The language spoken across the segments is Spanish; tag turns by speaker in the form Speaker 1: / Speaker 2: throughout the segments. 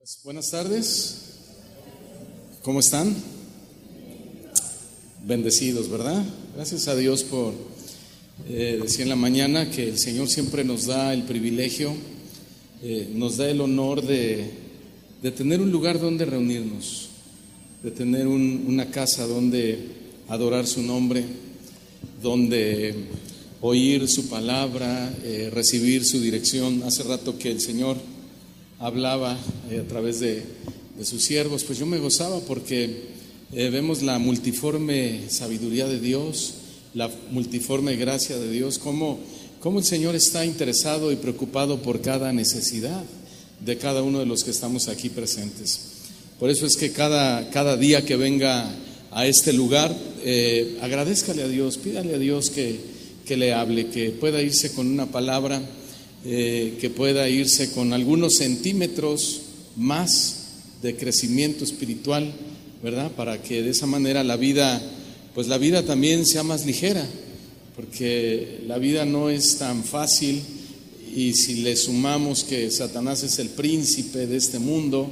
Speaker 1: Pues, buenas tardes, ¿cómo están? Bendecidos, ¿verdad? Gracias a Dios por, decía en la mañana que el Señor siempre nos da el privilegio, nos da el honor de tener un lugar donde reunirnos, de tener una casa donde adorar su nombre, donde oír su palabra, recibir su dirección. Hace rato que el Señor hablaba a través de sus siervos, pues yo me gozaba porque vemos la multiforme sabiduría de Dios, la multiforme gracia de Dios, cómo el Señor está interesado y preocupado por cada necesidad de cada uno de los que estamos aquí presentes. Por eso es que cada día que venga a este lugar, agradézcale a Dios, pídale a Dios que le hable, que pueda irse con una palabra, que pueda irse con algunos centímetros más de crecimiento espiritual, ¿verdad? Para que de esa manera la vida también sea más ligera, porque la vida no es tan fácil, y si le sumamos que Satanás es el príncipe de este mundo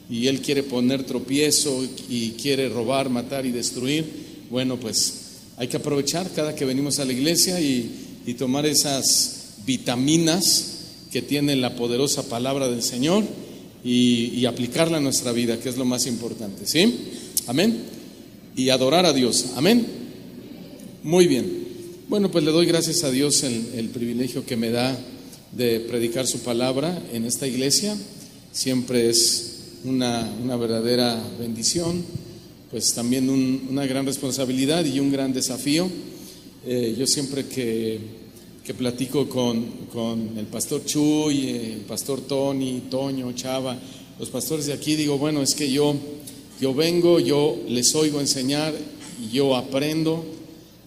Speaker 1: y él quiere poner tropiezo y quiere robar, matar y destruir, bueno, pues hay que aprovechar cada que venimos a la iglesia y tomar esas vitaminas que tiene la poderosa palabra del Señor y aplicarla a nuestra vida, que es lo más importante, ¿sí? Amén. Y adorar a Dios, amén. Muy bien. Bueno, pues le doy gracias a Dios el privilegio que me da de predicar su palabra en esta iglesia. Siempre es una verdadera bendición, pues también una gran responsabilidad y un gran desafío. Yo siempre que platico con el pastor Chuy, el pastor Tony, Toño, Chava, los pastores de aquí, digo, bueno, es que yo vengo, yo les oigo enseñar, yo aprendo,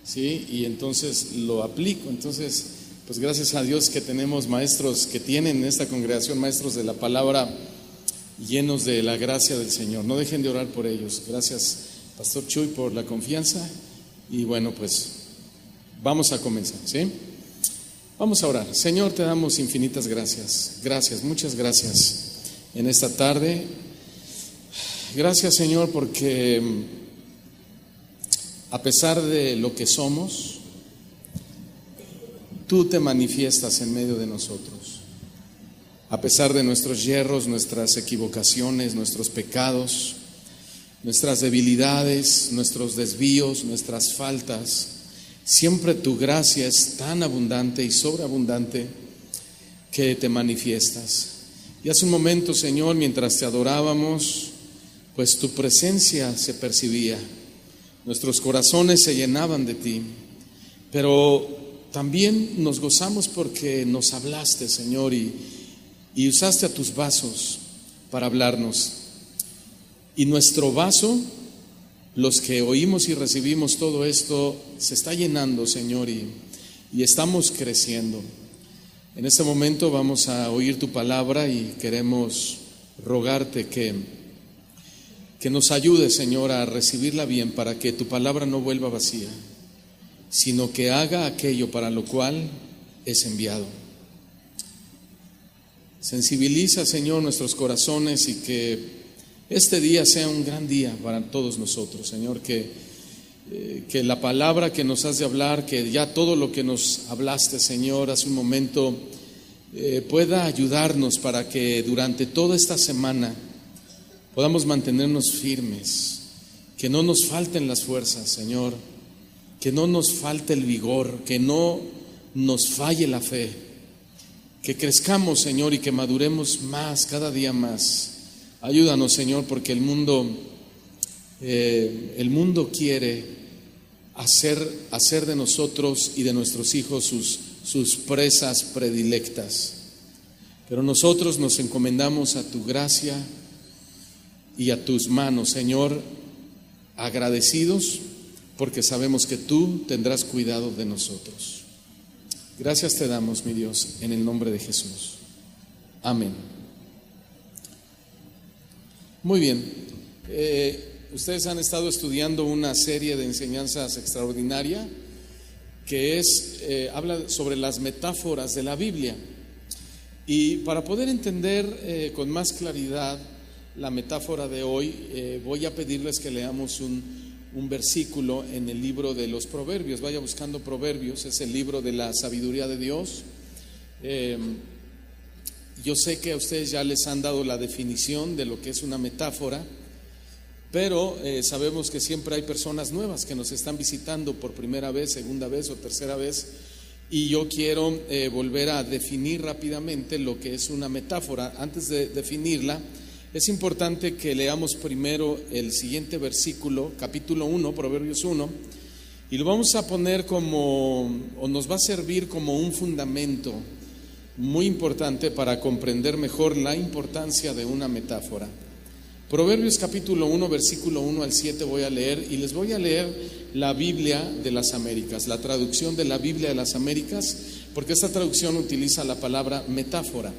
Speaker 1: ¿sí? Y entonces lo aplico. Entonces, pues gracias a Dios que tenemos maestros que tienen en esta congregación, maestros de la palabra, llenos de la gracia del Señor. No dejen de orar por ellos. Gracias, pastor Chuy, por la confianza. Y bueno, pues vamos a comenzar, ¿sí? Vamos a orar. Señor, te damos infinitas gracias. Gracias, muchas gracias en esta tarde. Gracias, Señor, porque a pesar de lo que somos, tú te manifiestas en medio de nosotros. A pesar de nuestros yerros, nuestras equivocaciones, nuestros pecados, nuestras debilidades, nuestros desvíos, nuestras faltas, siempre tu gracia es tan abundante y sobreabundante que te manifiestas. Y hace un momento, Señor, mientras te adorábamos, pues tu presencia se percibía. Nuestros corazones se llenaban de ti. Pero también nos gozamos porque nos hablaste, Señor, y usaste a tus vasos para hablarnos. Y nuestro vaso, los que oímos y recibimos todo esto, se está llenando, Señor, y estamos creciendo. En este momento vamos a oír tu palabra y queremos rogarte que nos ayude, Señor, a recibirla bien, para que tu palabra no vuelva vacía, sino que haga aquello para lo cual es enviado. Sensibiliza, Señor, nuestros corazones y que este día sea un gran día para todos nosotros, Señor, que la palabra que nos has de hablar, que ya todo lo que nos hablaste, Señor, hace un momento, pueda ayudarnos para que durante toda esta semana podamos mantenernos firmes, que no nos falten las fuerzas, Señor, que no nos falte el vigor, que no nos falle la fe, que crezcamos, Señor, y que maduremos más, cada día más. Ayúdanos, Señor, porque el mundo quiere hacer de nosotros y de nuestros hijos sus presas predilectas. Pero nosotros nos encomendamos a tu gracia y a tus manos, Señor, agradecidos porque sabemos que tú tendrás cuidado de nosotros. Gracias te damos, mi Dios, en el nombre de Jesús. Amén. Muy bien. Ustedes han estado estudiando una serie de enseñanzas extraordinaria que habla sobre las metáforas de la Biblia. Y para poder entender con más claridad la metáfora de hoy, voy a pedirles que leamos un versículo en el libro de los Proverbios. Vaya buscando Proverbios, es el libro de la sabiduría de Dios. Yo sé que a ustedes ya les han dado la definición de lo que es una metáfora, pero sabemos que siempre hay personas nuevas que nos están visitando por primera vez, segunda vez o tercera vez, y yo quiero volver a definir rápidamente lo que es una metáfora. Antes de definirla, es importante que leamos primero el siguiente versículo, capítulo 1, Proverbios 1, y lo vamos a poner nos va a servir como un fundamento muy importante para comprender mejor la importancia de una metáfora. Proverbios capítulo 1, versículo 1 al 7 voy a leer, y les voy a leer la Biblia de las Américas, la traducción de la Biblia de las Américas, porque esta traducción utiliza la palabra metáfora.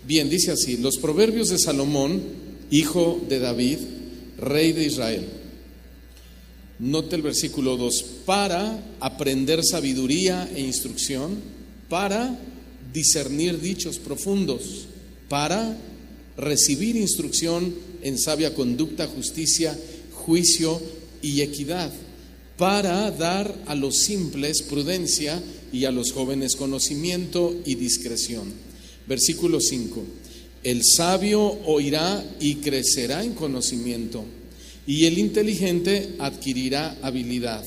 Speaker 1: Bien, dice así: los Proverbios de Salomón, hijo de David, rey de Israel. Note el versículo 2: para aprender sabiduría e instrucción, para discernir dichos profundos, para recibir instrucción en sabia conducta, justicia, juicio y equidad, para dar a los simples prudencia y a los jóvenes conocimiento y discreción. Versículo 5: el sabio oirá y crecerá en conocimiento, y el inteligente adquirirá habilidad.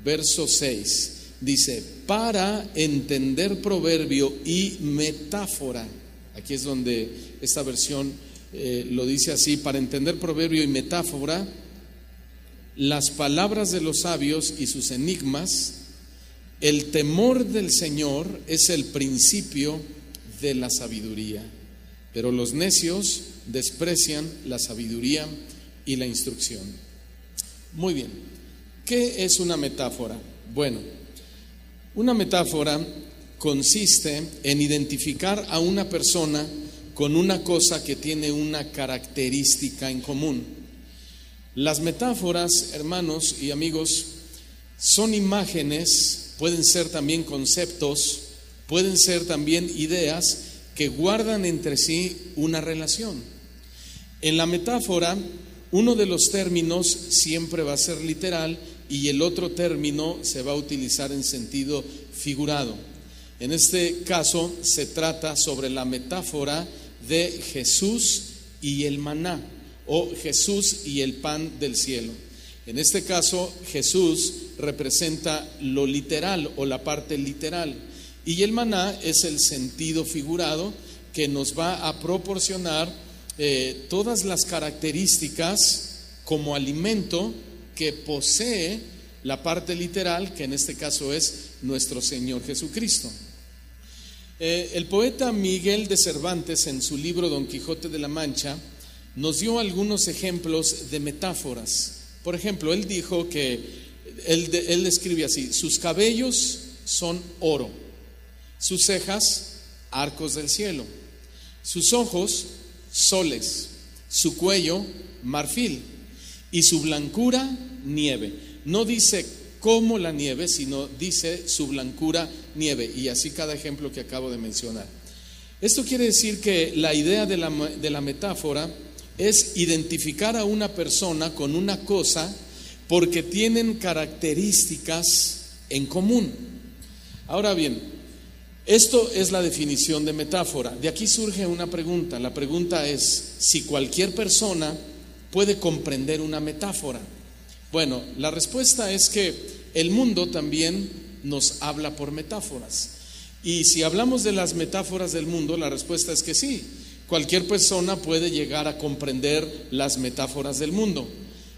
Speaker 1: Verso 6 dice: para entender proverbio y metáfora. Aquí es donde esta versión lo dice así: para entender proverbio y metáfora, las palabras de los sabios y sus enigmas. El temor del Señor es el principio de la sabiduría, pero los necios desprecian la sabiduría y la instrucción. Muy bien, ¿qué es una metáfora? Bueno, una metáfora consiste en identificar a una persona con una cosa que tiene una característica en común. Las metáforas, hermanos y amigos, son imágenes, pueden ser también conceptos, pueden ser también ideas que guardan entre sí una relación. En la metáfora, uno de los términos siempre va a ser literal y el otro término se va a utilizar en sentido figurado. En este caso se trata sobre la metáfora de Jesús y el maná, o Jesús y el pan del cielo. En este caso, Jesús representa lo literal o la parte literal, y el maná es el sentido figurado que nos va a proporcionar todas las características como alimento que posee la parte literal, que en este caso es nuestro Señor Jesucristo. El poeta Miguel de Cervantes, en su libro Don Quijote de la Mancha, nos dio algunos ejemplos de metáforas. Por ejemplo, él dijo que él escribe así: sus cabellos son oro, sus cejas arcos del cielo, sus ojos soles, su cuello marfil y su blancura nieve. No dice como la nieve, sino dice su blancura nieve, y así cada ejemplo que acabo de mencionar. Esto quiere decir que la idea de la metáfora es identificar a una persona con una cosa porque tienen características en común. Ahora bien, esto es la definición de metáfora. De aquí surge una pregunta. La pregunta es si cualquier persona puede comprender una metáfora. Bueno, la respuesta es que el mundo también nos habla por metáforas. Y si hablamos de las metáforas del mundo, la respuesta es que sí. Cualquier persona puede llegar a comprender las metáforas del mundo.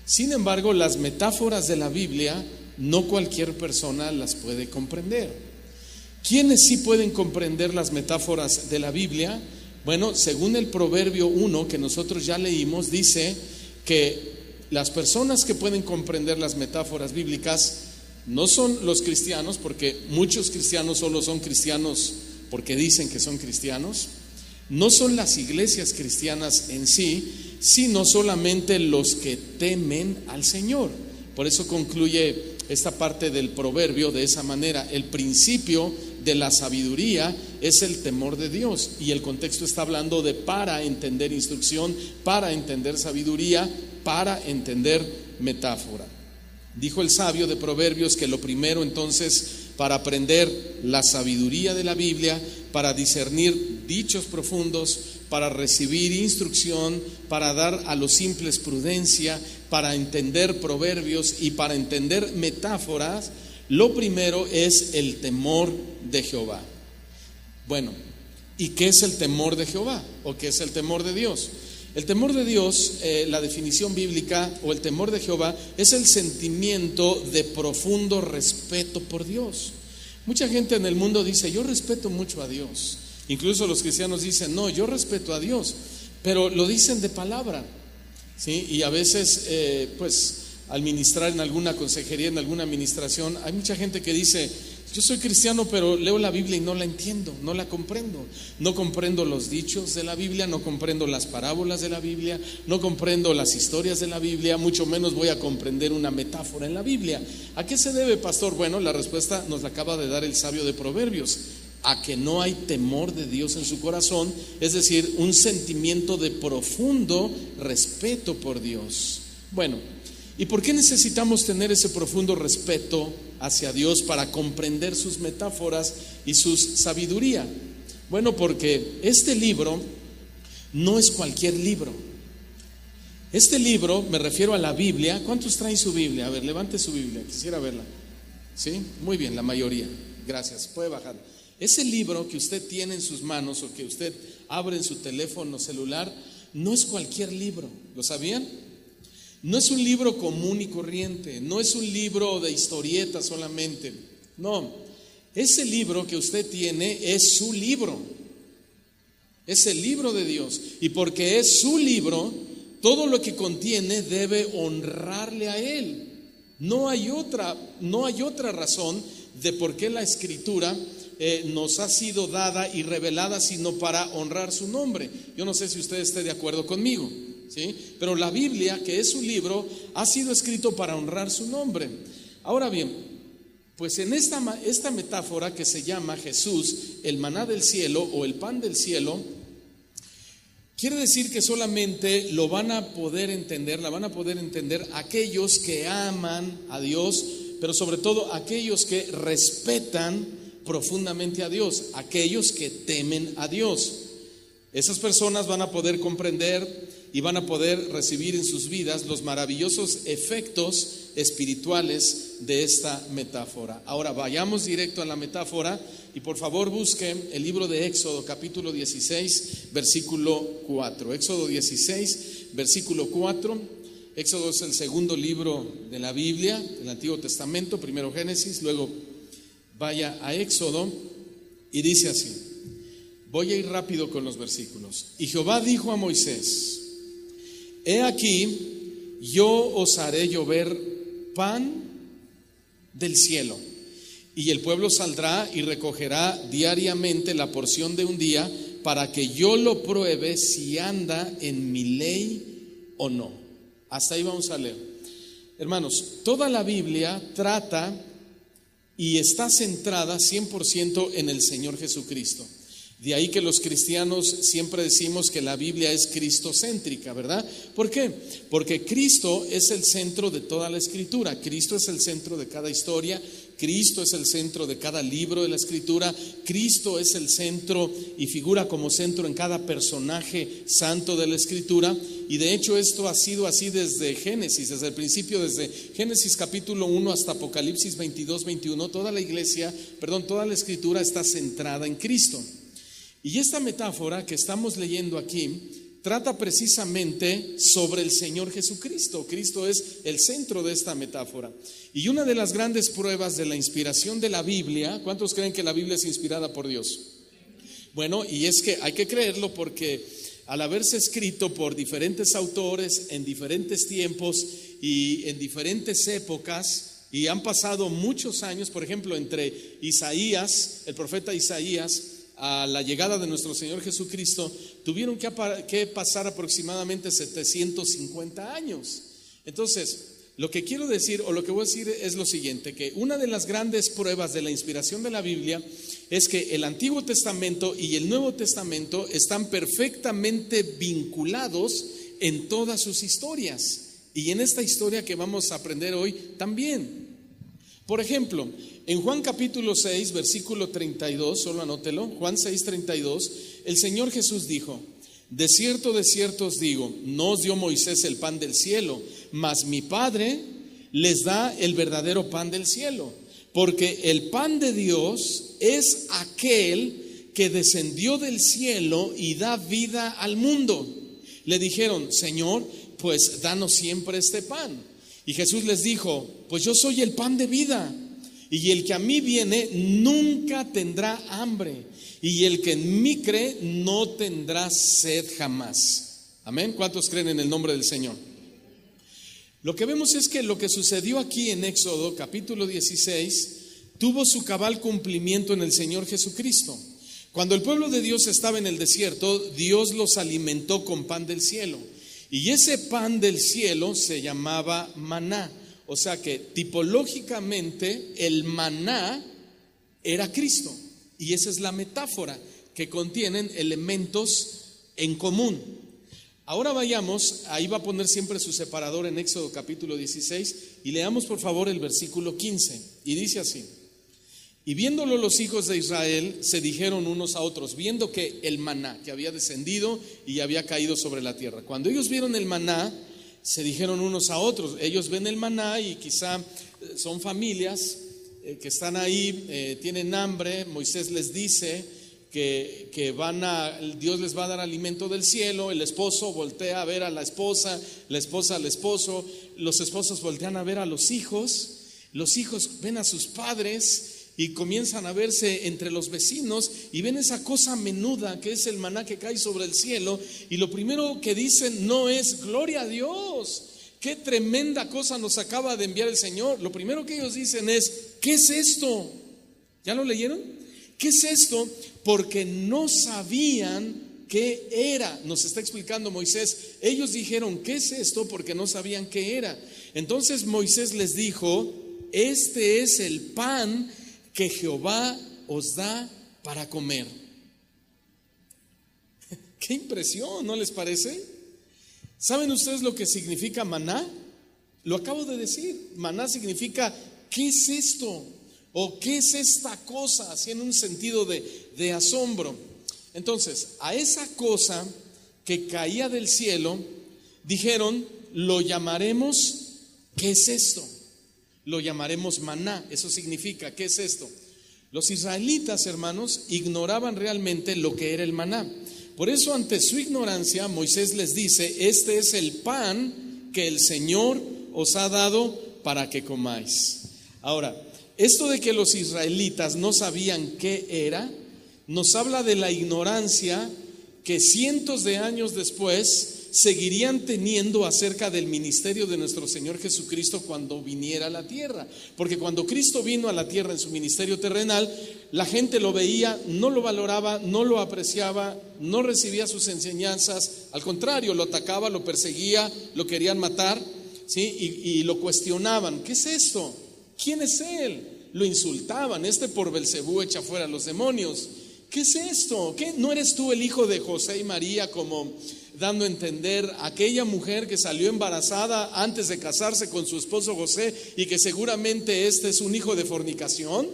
Speaker 1: Sin embargo, las metáforas de la Biblia, no cualquier persona las puede comprender. ¿Quiénes sí pueden comprender las metáforas de la Biblia? Bueno, según el Proverbio 1 que nosotros ya leímos, dice que las personas que pueden comprender las metáforas bíblicas no son los cristianos, porque muchos cristianos solo son cristianos porque dicen que son cristianos. No son las iglesias cristianas en sí, sino solamente los que temen al Señor. Por eso concluye esta parte del proverbio de esa manera. El principio de la sabiduría es el temor de Dios, y el contexto está hablando de para entender instrucción, para entender sabiduría, para entender metáfora. Dijo el sabio de Proverbios que lo primero entonces para aprender la sabiduría de la Biblia, para discernir dichos profundos, para recibir instrucción, para dar a los simples prudencia, para entender proverbios y para entender metáforas, lo primero es el temor de Jehová. Bueno, ¿y qué es el temor de Jehová? ¿O qué es el temor de Dios? El temor de Dios, la definición bíblica, o el temor de Jehová, es el sentimiento de profundo respeto por Dios. Mucha gente en el mundo dice, yo respeto mucho a Dios. Incluso los cristianos dicen, no, yo respeto a Dios, pero lo dicen de palabra, ¿sí? Y a veces, pues, al ministrar en alguna consejería, en alguna administración, hay mucha gente que dice, yo soy cristiano, pero leo la Biblia y no la entiendo, no la comprendo. No comprendo los dichos de la Biblia, no comprendo las parábolas de la Biblia, no comprendo las historias de la Biblia, mucho menos voy a comprender una metáfora en la Biblia. ¿A qué se debe, pastor? Bueno, la respuesta nos la acaba de dar el sabio de Proverbios: a que no hay temor de Dios en su corazón, es decir, un sentimiento de profundo respeto por Dios. Bueno, ¿y por qué necesitamos tener ese profundo respeto hacia Dios para comprender sus metáforas y su sabiduría? Bueno, porque este libro no es cualquier libro. Este libro, me refiero a la Biblia. ¿Cuántos traen su Biblia? A ver, levante su Biblia, quisiera verla. ¿Sí? Muy bien, la mayoría. Gracias, puede bajar. Ese libro que usted tiene en sus manos o que usted abre en su teléfono celular no es cualquier libro. ¿Lo sabían? No es un libro común y corriente, no es un libro de historietas solamente. No, ese libro que usted tiene es su libro. Es el libro de Dios. Y porque es su libro, todo lo que contiene debe honrarle a Él. No hay otra razón de por qué la Escritura nos ha sido dada y revelada sino para honrar su nombre. Yo no sé si usted esté de acuerdo conmigo, ¿sí? Pero la Biblia, que es su libro, ha sido escrito para honrar su nombre. Ahora bien, pues en esta metáfora que se llama Jesús, el maná del cielo o el pan del cielo, quiere decir que solamente lo van a poder entender, la van a poder entender aquellos que aman a Dios, pero sobre todo aquellos que respetan profundamente a Dios, aquellos que temen a Dios. Esas personas van a poder comprender y van a poder recibir en sus vidas los maravillosos efectos espirituales de esta metáfora. Ahora vayamos directo a la metáfora y por favor busquen el libro de Éxodo, capítulo 16, versículo 4. Éxodo 16, versículo 4. Éxodo es el segundo libro de la Biblia, del Antiguo Testamento, primero Génesis, luego vaya a Éxodo y dice así. Voy a ir rápido con los versículos. Y Jehová dijo a Moisés: He aquí, yo os haré llover pan del cielo, y el pueblo saldrá y recogerá diariamente la porción de un día, para que yo lo pruebe si anda en mi ley o no. Hasta ahí vamos a leer. Hermanos, toda la Biblia trata y está centrada 100% en el Señor Jesucristo. De ahí que los cristianos siempre decimos que la Biblia es cristocéntrica, ¿verdad? ¿Por qué? Porque Cristo es el centro de toda la Escritura. Cristo es el centro de cada historia. Cristo es el centro de cada libro de la Escritura. Cristo es el centro y figura como centro en cada personaje santo de la Escritura. Y de hecho esto ha sido así desde Génesis, desde el principio, desde Génesis capítulo 1 hasta Apocalipsis 22, 21. Toda la Escritura está centrada en Cristo. Y esta metáfora que estamos leyendo aquí trata precisamente sobre el Señor Jesucristo. Cristo es el centro de esta metáfora. Y una de las grandes pruebas de la inspiración de la Biblia, ¿cuántos creen que la Biblia es inspirada por Dios? Bueno, y es que hay que creerlo porque al haberse escrito por diferentes autores en diferentes tiempos y en diferentes épocas, y han pasado muchos años, por ejemplo, entre Isaías, el profeta Isaías, a la llegada de nuestro Señor Jesucristo, tuvieron que pasar aproximadamente 750 años. Entonces, Lo que quiero decir, o lo que voy a decir, es lo siguiente, que una de las grandes pruebas de la inspiración de la Biblia es que el Antiguo Testamento y el Nuevo Testamento están perfectamente vinculados en todas sus historias. Y en esta historia que vamos a aprender hoy también. Por ejemplo, en Juan capítulo 6, versículo 32, solo anótelo, Juan 6, 32, el Señor Jesús dijo: de cierto os digo, no os dio Moisés el pan del cielo, mas mi Padre les da el verdadero pan del cielo. Porque el pan de Dios es aquel que descendió del cielo y da vida al mundo. Le dijeron: Señor, pues danos siempre este pan. Y Jesús les dijo: pues yo soy el pan de vida, y el que a mí viene nunca tendrá hambre, y el que en mí cree no tendrá sed jamás. Amén. ¿Cuántos creen en el nombre del Señor? Lo que vemos es que lo que sucedió aquí en Éxodo capítulo 16 tuvo su cabal cumplimiento en el Señor Jesucristo. Cuando el pueblo de Dios estaba en el desierto, Dios los alimentó con pan del cielo. Y ese pan del cielo se llamaba maná. O sea que tipológicamente el maná era Cristo. Y esa es la metáfora, que contienen elementos en común. Ahora vayamos, ahí va a poner siempre su separador en Éxodo capítulo 16, y leamos por favor el versículo 15. Y dice así: y viéndolo los hijos de Israel se dijeron unos a otros, viendo que el maná que había descendido y había caído sobre la tierra. Cuando ellos vieron el maná, se dijeron unos a otros. Ellos ven el maná y quizá son familias que están ahí, tienen hambre. Moisés les dice que Dios les va a dar alimento del cielo. El esposo voltea a ver a la esposa al esposo, los esposos voltean a ver a los hijos ven a sus padres y comienzan a verse entre los vecinos y ven esa cosa menuda que es el maná que cae sobre el cielo, y lo primero que dicen no es gloria a Dios, qué tremenda cosa nos acaba de enviar el Señor. Lo primero que ellos dicen es: ¿qué es esto? ¿Ya lo leyeron? ¿Qué es esto? Porque no sabían qué era. Nos está explicando Moisés. Ellos dijeron: ¿qué es esto? Porque no sabían qué era. Entonces Moisés les dijo: este es el pan que Jehová os da para comer. Qué impresión, ¿no les parece? ¿Saben ustedes lo que significa maná? Lo acabo de decir. Maná significa ¿qué es esto? O ¿qué es esta cosa? Así en un sentido de asombro. Entonces, a esa cosa que caía del cielo, dijeron: lo llamaremos, ¿qué es esto? Lo llamaremos maná. Eso significa, ¿qué es esto? Los israelitas, hermanos, ignoraban realmente lo que era el maná. Por eso, ante su ignorancia, Moisés les dice: este es el pan que el Señor os ha dado para que comáis. Ahora, esto de que los israelitas no sabían qué era, nos habla de la ignorancia que cientos de años después seguirían teniendo acerca del ministerio de nuestro Señor Jesucristo cuando viniera a la tierra. Porque cuando Cristo vino a la tierra en su ministerio terrenal, la gente lo veía, no lo valoraba, no lo apreciaba, no recibía sus enseñanzas. Al contrario, lo atacaba, lo perseguía, lo querían matar, ¿sí? Y lo cuestionaban. ¿Qué es esto? ¿Quién es él? Lo insultaban: por Belcebú echa fuera a los demonios. ¿Qué es esto? ¿Qué? ¿No eres tú el hijo de José y María? Como dando a entender aquella mujer que salió embarazada antes de casarse con su esposo José y que seguramente este es un hijo de fornicación.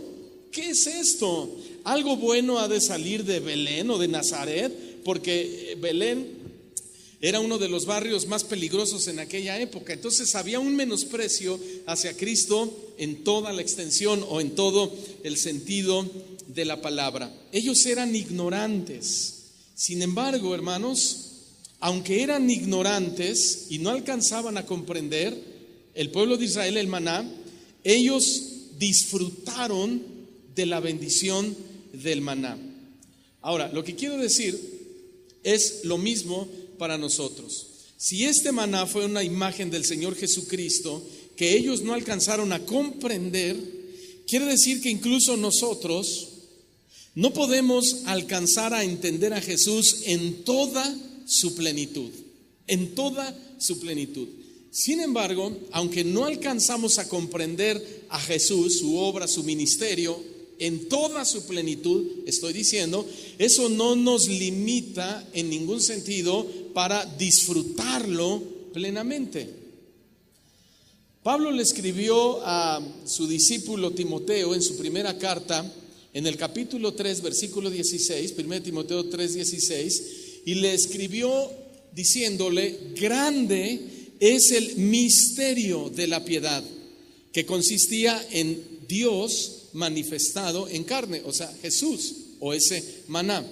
Speaker 1: ¿Qué es esto? ¿Algo bueno ha de salir de Belén o de Nazaret? Porque Belén era uno de los barrios más peligrosos en aquella época. Entonces había un menosprecio hacia Cristo en toda la extensión o en todo el sentido de la palabra. Ellos eran ignorantes. Sin embargo, hermanos, aunque eran ignorantes y no alcanzaban a comprender el pueblo de Israel el maná, ellos disfrutaron de la bendición del maná. Ahora, lo que quiero decir es lo mismo para nosotros. Si este maná fue una imagen del Señor Jesucristo que ellos no alcanzaron a comprender, quiere decir que incluso nosotros no podemos alcanzar a entender a Jesús en toda su plenitud, en toda su plenitud. Sin embargo, aunque no alcanzamos a comprender a Jesús, su obra, su ministerio, en toda su plenitud, estoy diciendo, eso no nos limita en ningún sentido para disfrutarlo plenamente. Pablo le escribió a su discípulo Timoteo en su primera carta, en el capítulo 3, versículo 16, 1 Timoteo 3, 16, y le escribió diciéndole: grande es el misterio de la piedad, que consistía en Dios manifestado en carne, o sea, Jesús, o ese maná.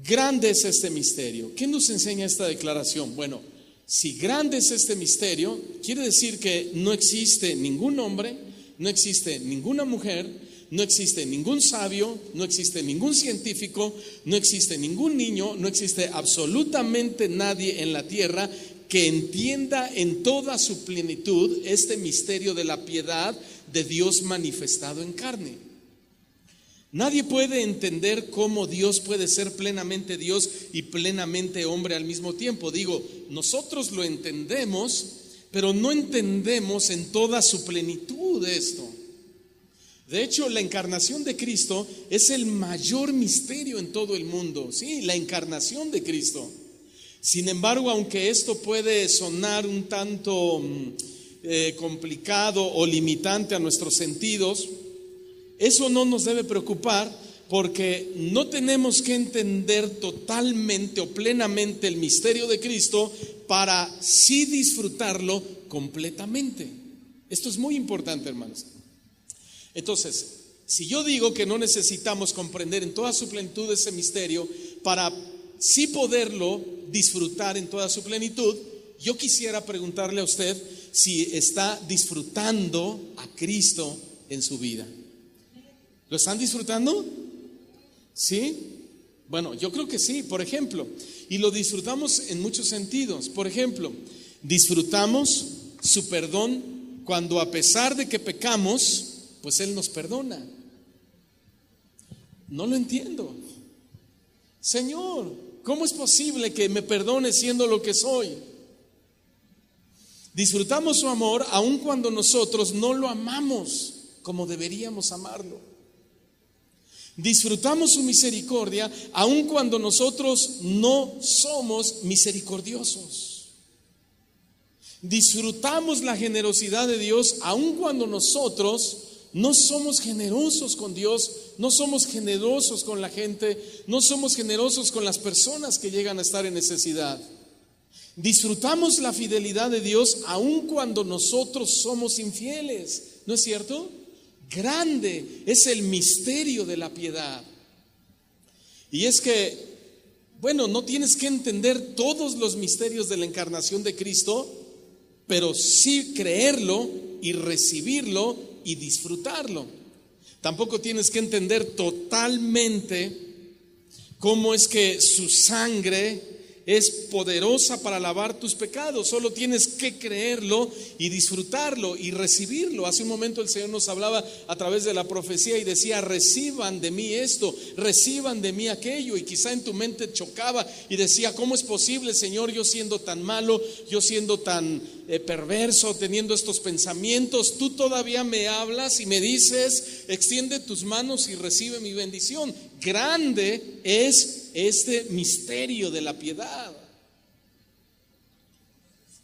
Speaker 1: Grande es este misterio. ¿Qué nos enseña esta declaración? Bueno, si grande es este misterio, quiere decir que no existe ningún hombre, no existe ninguna mujer, no existe ningún sabio, no existe ningún científico, no existe ningún niño, no existe absolutamente nadie en la tierra que entienda en toda su plenitud este misterio de la piedad de Dios manifestado en carne. Nadie puede entender cómo Dios puede ser plenamente Dios y plenamente hombre al mismo tiempo. Digo, nosotros lo entendemos, pero no entendemos en toda su plenitud esto. De hecho, la encarnación de Cristo es el mayor misterio en todo el mundo. Sí, la encarnación de Cristo. Sin embargo, aunque esto puede sonar un tanto complicado o limitante a nuestros sentidos, eso no nos debe preocupar, porque no tenemos que entender totalmente o plenamente el misterio de Cristo para sí disfrutarlo completamente. Esto es muy importante, hermanos. Entonces, si yo digo que no necesitamos comprender en toda su plenitud ese misterio para sí poderlo disfrutar en toda su plenitud, yo quisiera preguntarle a usted si está disfrutando a Cristo en su vida. ¿Lo están disfrutando? ¿Sí? Bueno, yo creo que sí, por ejemplo, y lo disfrutamos en muchos sentidos. Por ejemplo, disfrutamos su perdón cuando, a pesar de que pecamos, pues Él nos perdona. No lo entiendo. Señor, ¿cómo es posible que me perdone siendo lo que soy? Disfrutamos su amor aun cuando nosotros no lo amamos como deberíamos amarlo. Disfrutamos su misericordia aun cuando nosotros no somos misericordiosos. Disfrutamos la generosidad de Dios aun cuando nosotros no somos generosos con Dios, no somos generosos con la gente, no somos generosos con las personas que llegan a estar en necesidad. Disfrutamos la fidelidad de Dios aun cuando nosotros somos infieles, ¿no es cierto? Grande es el misterio de la piedad. Y es que, bueno, no tienes que entender todos los misterios de la encarnación de Cristo, pero sí creerlo y recibirlo y disfrutarlo. Tampoco tienes que entender totalmente cómo es que su sangre es poderosa para lavar tus pecados. Solo tienes que creerlo y disfrutarlo y recibirlo. Hace un momento el Señor nos hablaba a través de la profecía y decía: reciban de mí esto, reciban de mí aquello. Y quizá en tu mente chocaba y decía: ¿cómo es posible, Señor, yo siendo tan malo, yo siendo tan perverso, teniendo estos pensamientos, tú todavía me hablas y me dices: extiende tus manos y recibe mi bendición? Grande es este misterio de la piedad.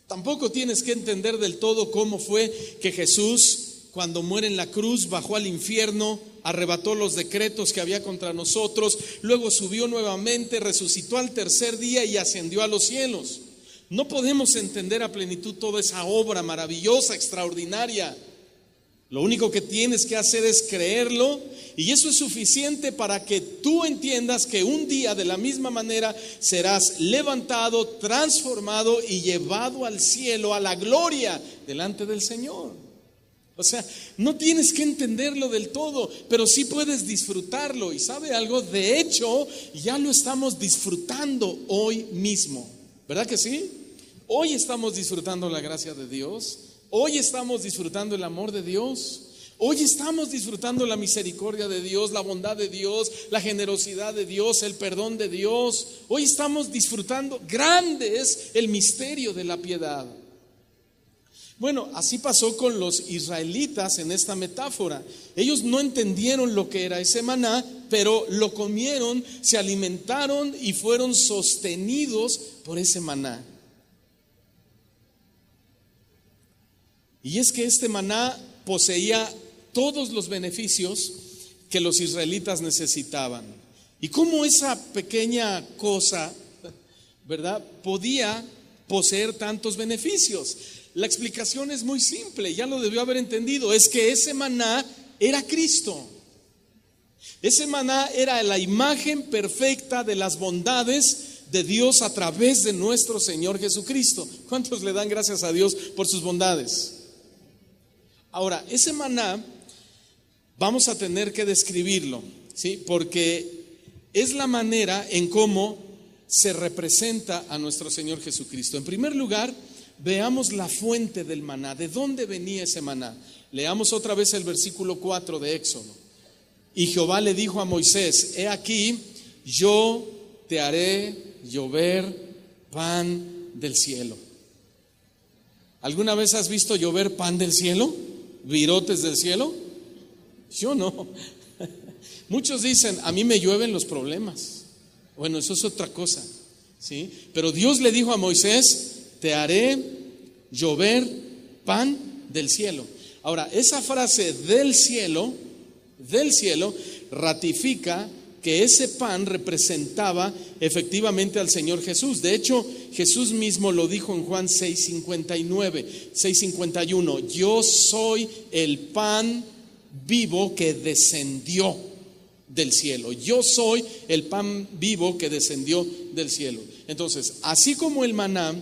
Speaker 1: Tampoco tienes que entender del todo cómo fue que Jesús, cuando muere en la cruz, bajó al infierno, arrebató los decretos que había contra nosotros, luego subió nuevamente, resucitó al tercer día y ascendió a los cielos. No podemos entender a plenitud toda esa obra maravillosa, extraordinaria. Lo único que tienes que hacer es creerlo, y eso es suficiente para que tú entiendas que un día, de la misma manera, serás levantado, transformado y llevado al cielo, a la gloria delante del Señor. O sea, no tienes que entenderlo del todo, pero sí puedes disfrutarlo. Y ¿sabe algo? De hecho, ya lo estamos disfrutando hoy mismo. ¿Verdad que sí? Hoy estamos disfrutando la gracia de Dios. Hoy estamos disfrutando el amor de Dios. Hoy estamos disfrutando la misericordia de Dios, la bondad de Dios, la generosidad de Dios, el perdón de Dios. Hoy estamos disfrutando, grande es el misterio de la piedad. Bueno, así pasó con los israelitas en esta metáfora. Ellos no entendieron lo que era ese maná, pero lo comieron, se alimentaron y fueron sostenidos por ese maná. Y es que este maná poseía todos los beneficios que los israelitas necesitaban. Y cómo esa pequeña cosa, ¿verdad?, podía poseer tantos beneficios. La explicación es muy simple, ya lo debió haber entendido, es que ese maná era Cristo. Ese maná era la imagen perfecta de las bondades de Dios a través de nuestro Señor Jesucristo. ¿Cuántos le dan gracias a Dios por sus bondades? Ahora, ese maná vamos a tener que describirlo, ¿sí? Porque es la manera en cómo se representa a nuestro Señor Jesucristo. En primer lugar, veamos la fuente del maná. ¿De dónde venía ese maná? Leamos otra vez el versículo 4 de Éxodo. Y Jehová le dijo a Moisés: he aquí, yo te haré llover pan del cielo. ¿Alguna vez has visto llover pan del cielo? ¿Virotes del cielo? Yo no. Muchos dicen: a mí me llueven los problemas. Bueno, eso es otra cosa, ¿sí? Pero Dios le dijo a Moisés: te haré llover pan del cielo. Ahora, esa frase del cielo ratifica que ese pan representaba efectivamente al Señor Jesús. De hecho, Jesús mismo lo dijo en Juan 6:51. Yo soy el pan vivo que descendió del cielo. Yo soy el pan vivo que descendió del cielo. Entonces, así como el maná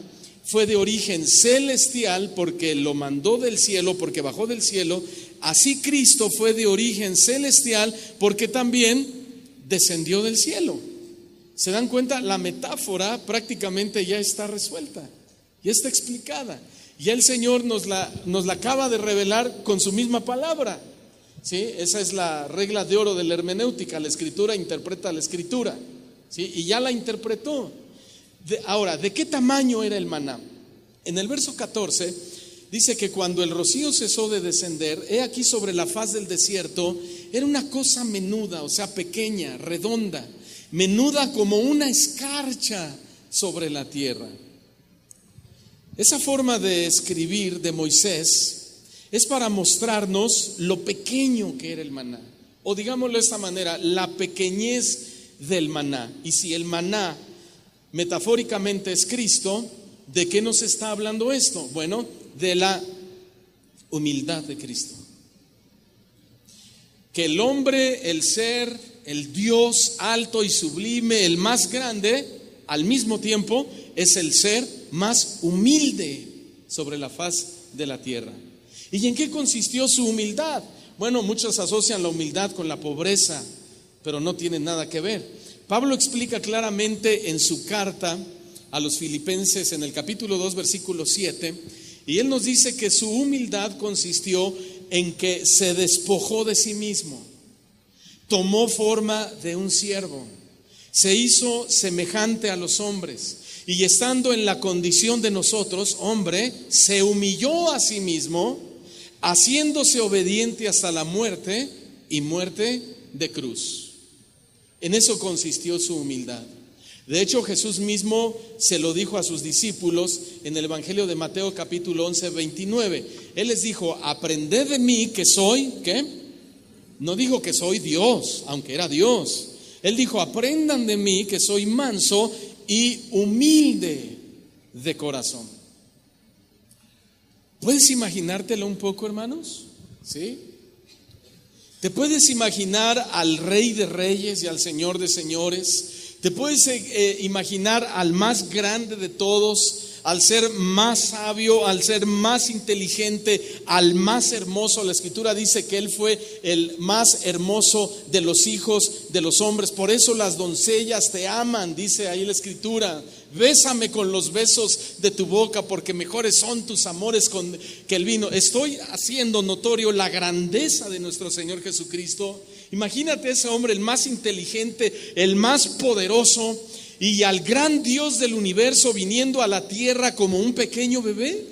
Speaker 1: fue de origen celestial porque lo mandó del cielo, porque bajó del cielo, así Cristo fue de origen celestial porque también descendió del cielo. ¿Se dan cuenta? La metáfora prácticamente ya está resuelta, ya está explicada. Ya el Señor nos la acaba de revelar con su misma palabra, ¿sí? Esa es la regla de oro de la hermenéutica. La Escritura interpreta la Escritura, ¿sí? Y ya la interpretó. Ahora, ¿de qué tamaño era el maná? En el verso 14 dice que cuando el rocío cesó de descender, he aquí sobre la faz del desierto, era una cosa menuda, o sea, pequeña, redonda, menuda como una escarcha sobre la tierra. Esa forma de escribir de Moisés es para mostrarnos lo pequeño que era el maná, o digámoslo de esta manera, la pequeñez del maná. Y si el maná metafóricamente es Cristo, ¿de qué nos está hablando esto? Bueno, de la humildad de Cristo. Que el hombre, el ser, el Dios alto y sublime, el más grande, al mismo tiempo es el ser más humilde sobre la faz de la tierra. ¿Y en qué consistió su humildad? Bueno, muchos asocian la humildad con la pobreza, pero no tienen nada que ver. Pablo explica claramente en su carta a los Filipenses en el capítulo 2, versículo 7, y él nos dice que su humildad consistió en que se despojó de sí mismo, tomó forma de un siervo, se hizo semejante a los hombres, y estando en la condición de nosotros, hombre, se humilló a sí mismo, haciéndose obediente hasta la muerte y muerte de cruz. En eso consistió su humildad. De hecho, Jesús mismo se lo dijo a sus discípulos en el Evangelio de Mateo capítulo 11, 29. Él les dijo: aprended de mí que soy, ¿qué? No dijo que soy Dios, aunque era Dios. Él dijo: aprendan de mí que soy manso y humilde de corazón. ¿Puedes imaginártelo un poco, hermanos? ¿Sí? ¿Te puedes imaginar al Rey de Reyes y al Señor de Señores? ¿Te puedes imaginar al más grande de todos, al ser más sabio, al ser más inteligente, al más hermoso. La Escritura dice que Él fue el más hermoso de los hijos de los hombres. Por eso las doncellas te aman, dice ahí la Escritura. Bésame con los besos de tu boca, porque mejores son tus amores que el vino. Estoy haciendo notorio la grandeza de nuestro Señor Jesucristo. Imagínate ese hombre, el más inteligente, el más poderoso, y al gran Dios del universo viniendo a la tierra como un pequeño bebé.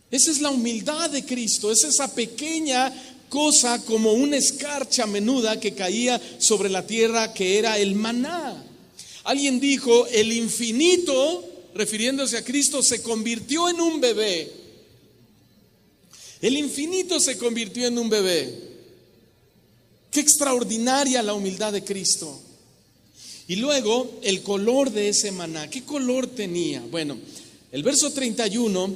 Speaker 1: Esa es la humildad de Cristo, es esa pequeña cosa como una escarcha menuda que caía sobre la tierra, que era el maná. Alguien dijo, el infinito, refiriéndose a Cristo, se convirtió en un bebé. El infinito se convirtió en un bebé. Qué extraordinaria la humildad de Cristo. Y luego el color de ese maná. ¿Qué color tenía? Bueno, el verso 31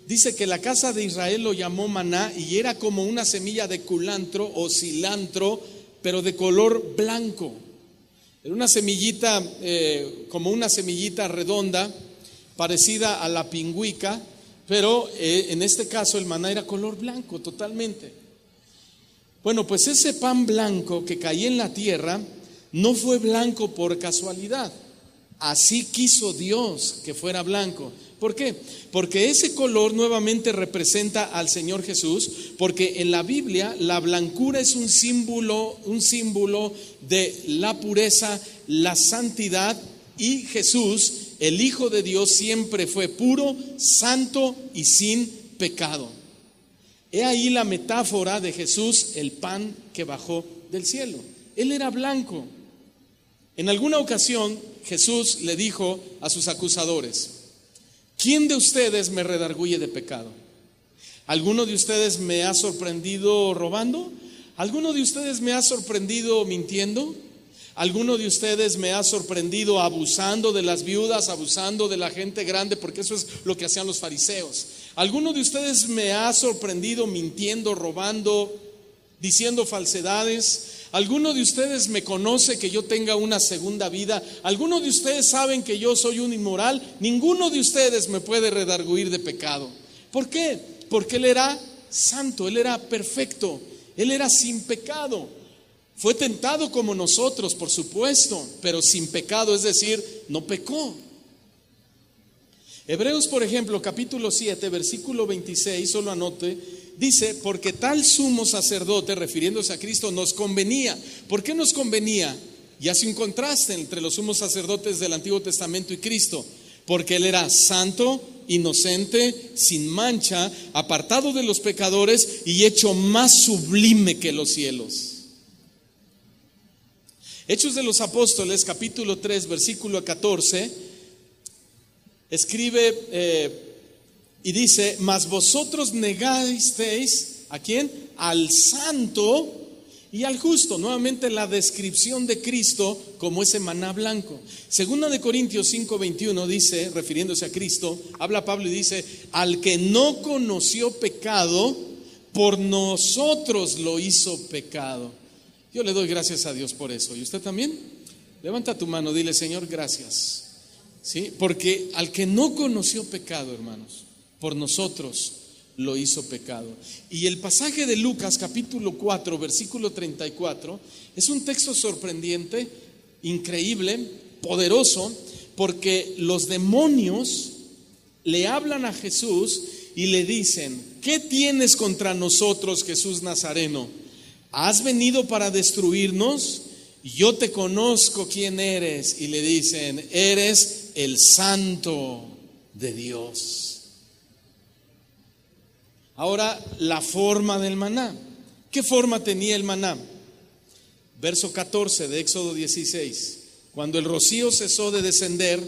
Speaker 1: dice que la casa de Israel lo llamó maná, y era como una semilla de culantro o cilantro, pero de color blanco. Era una semillita, como una semillita redonda, parecida a la pingüica, pero en este caso el maná era color blanco totalmente. Bueno, pues ese pan blanco que caía en la tierra no fue blanco por casualidad. Así quiso Dios que fuera blanco. ¿Por qué? Porque ese color nuevamente representa al Señor Jesús, porque en la Biblia la blancura es un símbolo de la pureza, la santidad, y Jesús, el Hijo de Dios, siempre fue puro, santo y sin pecado. He ahí la metáfora de Jesús, el pan que bajó del cielo. Él era blanco. En alguna ocasión Jesús le dijo a sus acusadores: ¿quién de ustedes me redarguye de pecado? ¿Alguno de ustedes me ha sorprendido robando? ¿Alguno de ustedes me ha sorprendido mintiendo? ¿Alguno de ustedes me ha sorprendido abusando de las viudas, abusando de la gente grande? Porque eso es lo que hacían los fariseos. ¿Alguno de ustedes me ha sorprendido mintiendo, robando, diciendo falsedades? ¿Alguno de ustedes me conoce que yo tenga una segunda vida? ¿Alguno de ustedes saben que yo soy un inmoral? Ninguno de ustedes me puede redarguir de pecado. ¿Por qué? Porque Él era santo, Él era perfecto, Él era sin pecado. Fue tentado como nosotros, por supuesto, pero sin pecado, es decir, no pecó. Hebreos, por ejemplo, capítulo 7, versículo 26, solo anote, dice: porque tal sumo sacerdote, refiriéndose a Cristo, nos convenía. ¿Por qué nos convenía? Y hace un contraste entre los sumos sacerdotes del Antiguo Testamento y Cristo. Porque Él era santo, inocente, sin mancha, apartado de los pecadores y hecho más sublime que los cielos. Hechos de los Apóstoles, capítulo 3, versículo 14, escribe y dice: mas vosotros negasteis, ¿a quién? Al santo y al justo. Nuevamente la descripción de Cristo como ese maná blanco. Segunda de Corintios 5:21 dice, refiriéndose a Cristo, habla Pablo y dice: al que no conoció pecado, por nosotros lo hizo pecado. Yo le doy gracias a Dios por eso. ¿Y usted también? Levanta tu mano, dile: Señor, gracias. ¿Sí? Porque al que no conoció pecado, hermanos, por nosotros lo hizo pecado. Y el pasaje de Lucas capítulo 4, versículo 34, es un texto sorprendente, increíble, poderoso, porque los demonios le hablan a Jesús y le dicen: ¿qué tienes contra nosotros, Jesús Nazareno? ¿Has venido para destruirnos? Yo te conozco quién eres. Y le dicen: eres el Santo de Dios. Ahora, la forma del maná. ¿Qué forma tenía el maná? Verso 14 de Éxodo 16. Cuando el rocío cesó de descender,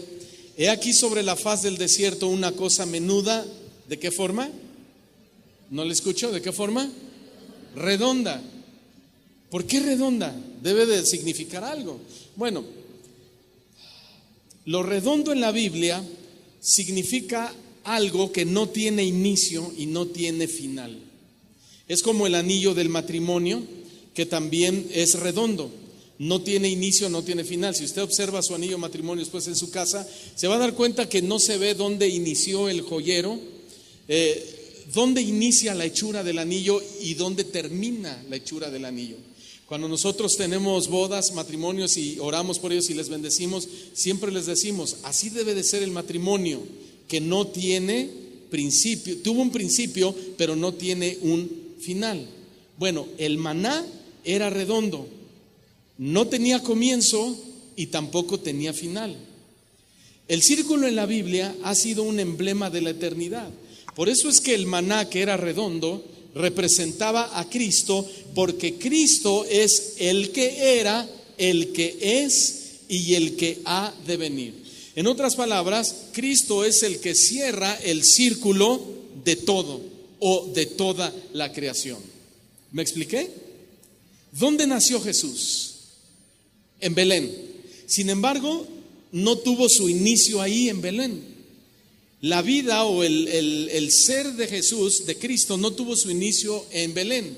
Speaker 1: he aquí sobre la faz del desierto una cosa menuda. ¿De qué forma? ¿No le escucho? ¿De qué forma? Redonda. ¿Por qué redonda? Debe de significar algo. Bueno, lo redondo en la Biblia significa algo que no tiene inicio y no tiene final. Es como el anillo del matrimonio, que también es redondo. no tiene inicio, no tiene final. Si usted observa su anillo de matrimonio después en su casa, se va a dar cuenta que no se ve dónde inició el joyero, dónde inicia la hechura del anillo y dónde termina la hechura del anillo. Cuando nosotros tenemos bodas, matrimonios y oramos por ellos y les bendecimos, siempre les decimos, así debe de ser el matrimonio, que no tiene principio, tuvo un principio, pero no tiene un final. Bueno, el maná era redondo, no tenía comienzo y tampoco tenía final. El círculo en la Biblia ha sido un emblema de la eternidad. Por eso es que el maná, que era redondo, representaba a Cristo, porque Cristo es el que era, el que es y el que ha de venir. En otras palabras, Cristo es el que cierra el círculo de todo o de toda la creación. ¿Me expliqué? ¿Dónde nació Jesús? En Belén. Sin embargo, no tuvo su inicio ahí en Belén. La vida o el ser de Jesús, de Cristo, no tuvo su inicio en Belén.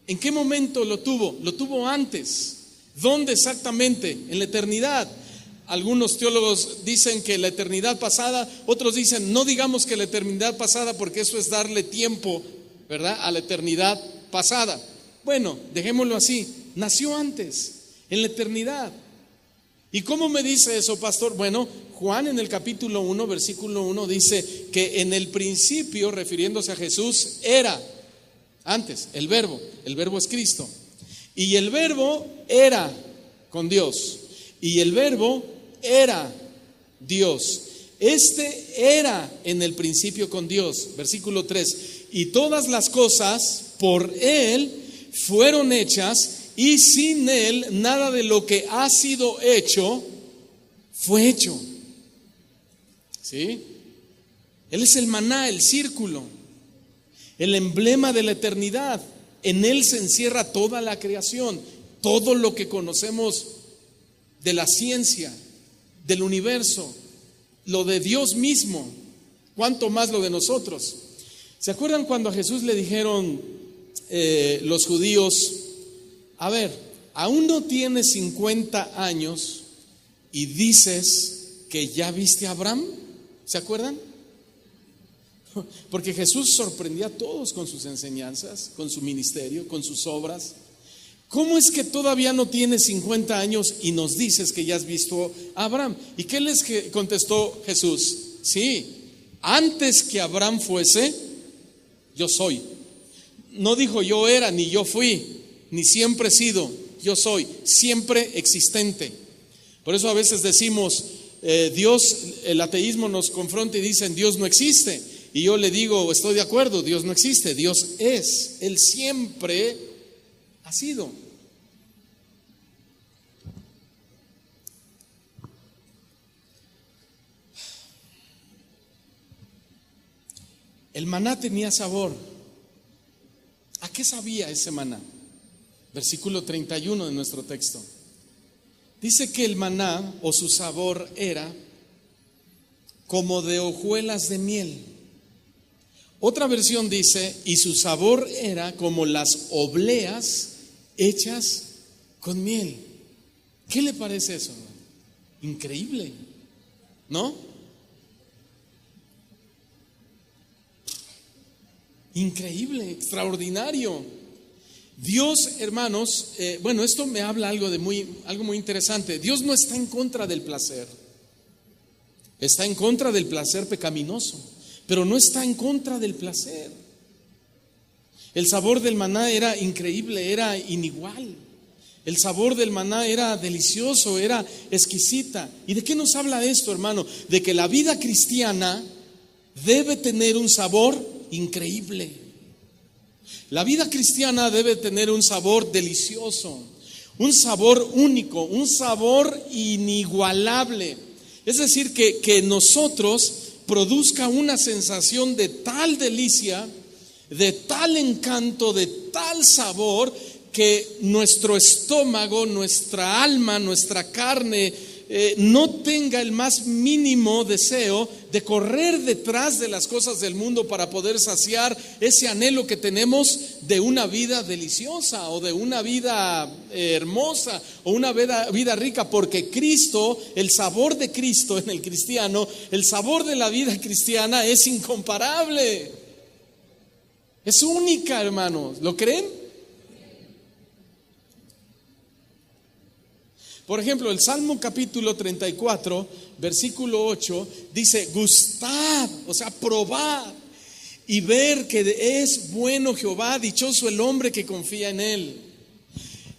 Speaker 1: ¿En qué momento lo tuvo? Lo tuvo antes. ¿Dónde exactamente? En la eternidad. Algunos teólogos dicen que la eternidad pasada, otros dicen no digamos que la eternidad pasada porque eso es darle tiempo, ¿verdad?, a la eternidad pasada. Bueno, dejémoslo así, nació antes, en la eternidad. ¿Y cómo me dice eso, pastor? Bueno, Juan en el capítulo 1, versículo 1 dice que en el principio, refiriéndose a Jesús, era antes el verbo es Cristo, y el verbo era con Dios, y el verbo era Dios. Este era en el principio con Dios, versículo 3, y todas las cosas por Él fueron hechas, y sin Él nada de lo que ha sido hecho fue hecho. ¿Sí? Él es el maná, el círculo, el emblema de la eternidad. En Él se encierra toda la creación, todo lo que conocemos de la ciencia, del universo, lo de Dios mismo, cuánto más lo de nosotros. ¿Se acuerdan cuando a Jesús le dijeron los judíos, a ver, aún no tienes 50 años y dices que ya viste a Abraham? ¿Se acuerdan? Porque Jesús sorprendía a todos con sus enseñanzas, con su ministerio, con sus obras. ¿Cómo es que todavía no tienes 50 años y nos dices que ya has visto a Abraham? ¿Y qué les contestó Jesús? Sí, antes que Abraham fuese, yo soy. No dijo yo era, ni yo fui, ni siempre he sido, yo soy, siempre existente. Por eso a veces decimos, Dios, el ateísmo nos confronta y dicen Dios no existe. Y yo le digo, estoy de acuerdo, Dios no existe, Dios es, Él siempre ha sido. El maná tenía sabor. ¿A qué sabía ese maná? Versículo 31 de nuestro texto. Dice que el maná o su sabor era como de hojuelas de miel. Otra versión dice, y su sabor era como las obleas hechas con miel. ¿Qué le parece eso? Increíble, ¿no? Increíble, extraordinario. Dios, hermanos, bueno, esto me habla algo muy interesante. Dios no está en contra del placer. Está en contra del placer pecaminoso, pero no está en contra del placer. El sabor del maná era increíble, era inigual. El sabor del maná era delicioso, era exquisita. ¿Y de qué nos habla esto, hermano? De que la vida cristiana debe tener un sabor increíble. La vida cristiana debe tener un sabor delicioso, un sabor único, un sabor inigualable. Es decir, que nosotros produzca una sensación de tal delicia, de tal encanto, de tal sabor, que nuestro estómago, nuestra alma, nuestra carne, no tenga el más mínimo deseo de correr detrás de las cosas del mundo para poder saciar ese anhelo que tenemos de una vida deliciosa o de una vida hermosa o una vida rica, porque Cristo, el sabor de Cristo en el cristiano, el sabor de la vida cristiana es incomparable, es única, hermanos. ¿Lo creen? Por ejemplo, el Salmo capítulo 34, versículo 8, dice: gustad, o sea, probad y ver que es bueno Jehová, dichoso el hombre que confía en él.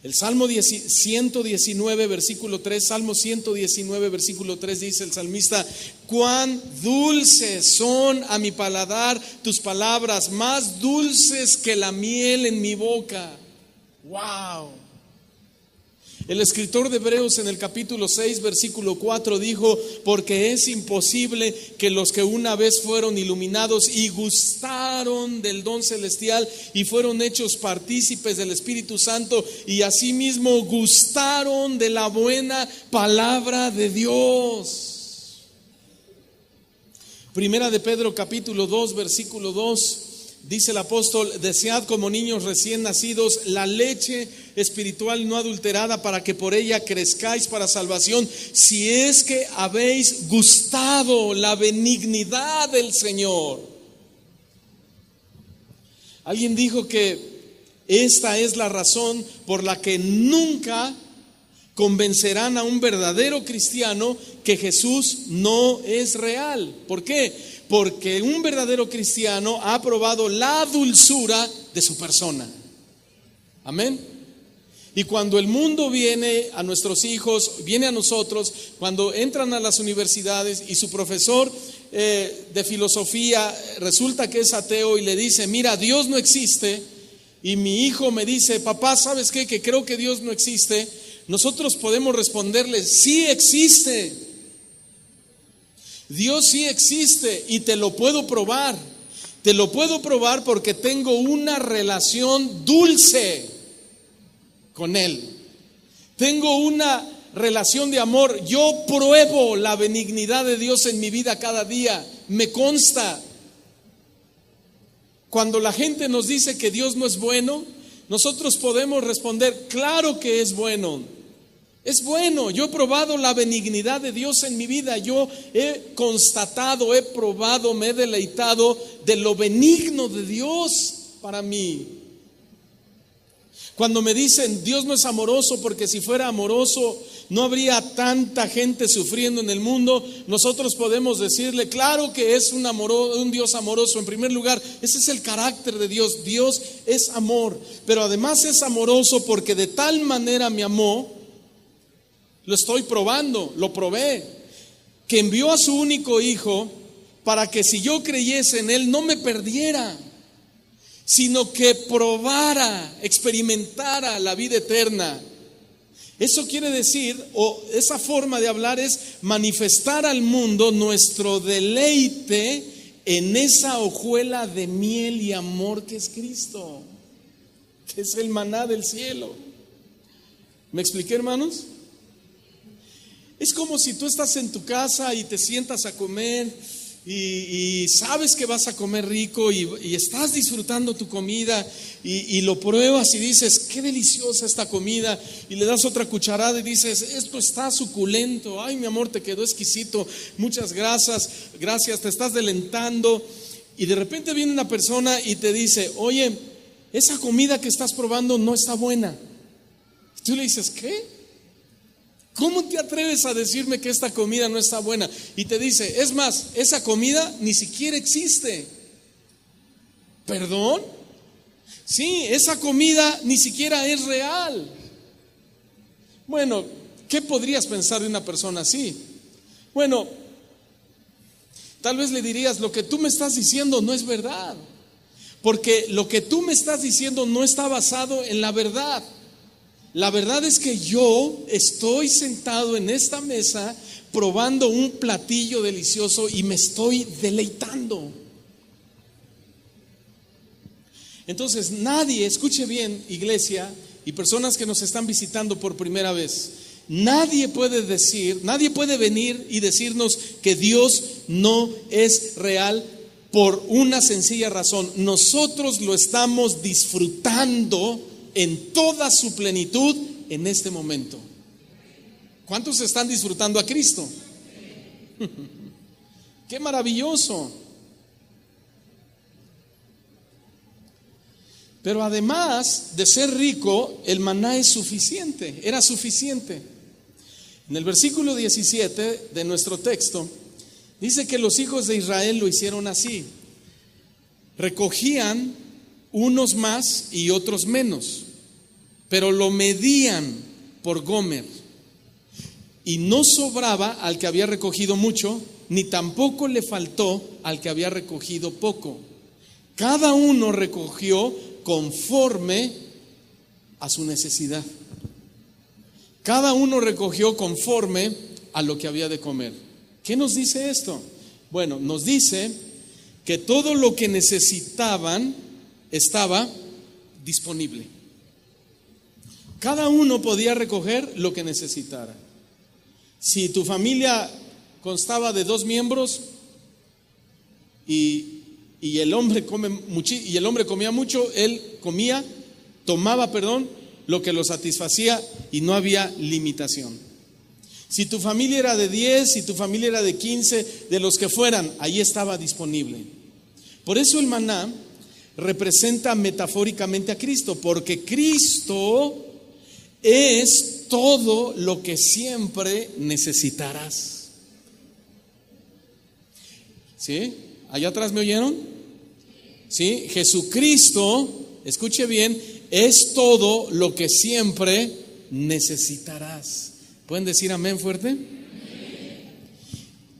Speaker 1: El Salmo 119, versículo 3, Salmo 119, versículo 3, dice el salmista: cuán dulces son a mi paladar tus palabras, más dulces que la miel en mi boca. ¡Wow! El escritor de Hebreos en el capítulo 6, versículo 4 dijo: porque es imposible que los que una vez fueron iluminados y gustaron del don celestial y fueron hechos partícipes del Espíritu Santo y asimismo gustaron de la buena palabra de Dios. Primera de Pedro capítulo 2, versículo 2. Dice el apóstol: desead como niños recién nacidos la leche espiritual no adulterada, para que por ella crezcáis para salvación, si es que habéis gustado la benignidad del Señor. Alguien dijo que esta es la razón por la que nunca convencerán a un verdadero cristiano que Jesús no es real. ¿Por qué? Porque un verdadero cristiano ha probado la dulzura de su persona. Amén. Y cuando el mundo viene a nuestros hijos, viene a nosotros, cuando entran a las universidades y su profesor de filosofía resulta que es ateo y le dice: mira, Dios no existe, y mi hijo me dice: papá, ¿sabes qué? Que creo que Dios no existe. Nosotros podemos responderle: sí existe. Dios sí existe y te lo puedo probar. Te lo puedo probar porque tengo una relación dulce con Él. Tengo una relación de amor. Yo pruebo la benignidad de Dios en mi vida cada día. Me consta. Cuando la gente nos dice que Dios no es bueno, nosotros podemos responder: claro que es bueno. Es bueno, yo he probado la benignidad de Dios en mi vida, yo he constatado, he probado, me he deleitado de lo benigno de Dios para mí. Cuando me dicen Dios no es amoroso, porque si fuera amoroso no habría tanta gente sufriendo en el mundo, nosotros podemos decirle: claro que es un Dios amoroso. En primer lugar, ese es el carácter de Dios. Dios es amor, pero además es amoroso porque de tal manera me amó. Lo estoy probando, lo probé, que envió a su único hijo para que si yo creyese en él no me perdiera, sino que probara, experimentara la vida eterna. Eso quiere decir, o esa forma de hablar es manifestar al mundo nuestro deleite en esa hojuela de miel y amor que es Cristo, que es el maná del cielo. ¿Me expliqué, hermanos? Es como si tú estás en tu casa y te sientas a comer y sabes que vas a comer rico y estás disfrutando tu comida y lo pruebas y dices: qué deliciosa esta comida, y le das otra cucharada y dices: esto está suculento, ay mi amor, te quedó exquisito, muchas gracias, te estás delentando, y de repente viene una persona y te dice: oye, esa comida que estás probando no está buena. Y tú le dices: ¿qué? ¿Cómo te atreves a decirme que esta comida no está buena? Y te dice: es más, esa comida ni siquiera existe. ¿Perdón? Sí, esa comida ni siquiera es real. Bueno, ¿qué podrías pensar de una persona así? Bueno, tal vez le dirías: lo que tú me estás diciendo no es verdad, porque lo que tú me estás diciendo no está basado en la verdad. La verdad es que yo estoy sentado en esta mesa probando un platillo delicioso y me estoy deleitando. Entonces nadie, escuche bien, iglesia y personas que nos están visitando por primera vez, Nadie puede venir y decirnos que Dios no es real por una sencilla razón. Nosotros lo estamos disfrutando en toda su plenitud en este momento. ¿Cuántos están disfrutando a Cristo? ¡Qué maravilloso! Pero además de ser rico, el maná es suficiente, era suficiente. En el versículo 17 de nuestro texto, dice que los hijos de Israel lo hicieron así. Recogían unos más y otros menos, pero lo medían por gomer. Y no sobraba al que había recogido mucho, ni tampoco le faltó al que había recogido poco. Cada uno recogió conforme a su necesidad. Cada uno recogió conforme a lo que había de comer. ¿Qué nos dice esto? Bueno, nos dice que todo lo que necesitaban estaba disponible. Cada uno podía recoger lo que necesitara. Si tu familia constaba de 2 miembros y el hombre comía mucho, él tomaba lo que lo satisfacía y no había limitación. Si tu familia era de 10, si tu familia era de 15, de los que fueran, ahí estaba disponible. Por eso el maná representa metafóricamente a Cristo, porque Cristo es todo lo que siempre necesitarás. ¿Sí? ¿Allá atrás me oyeron? ¿Sí? Jesucristo, escuche bien, es todo lo que siempre necesitarás. ¿Pueden decir amén fuerte?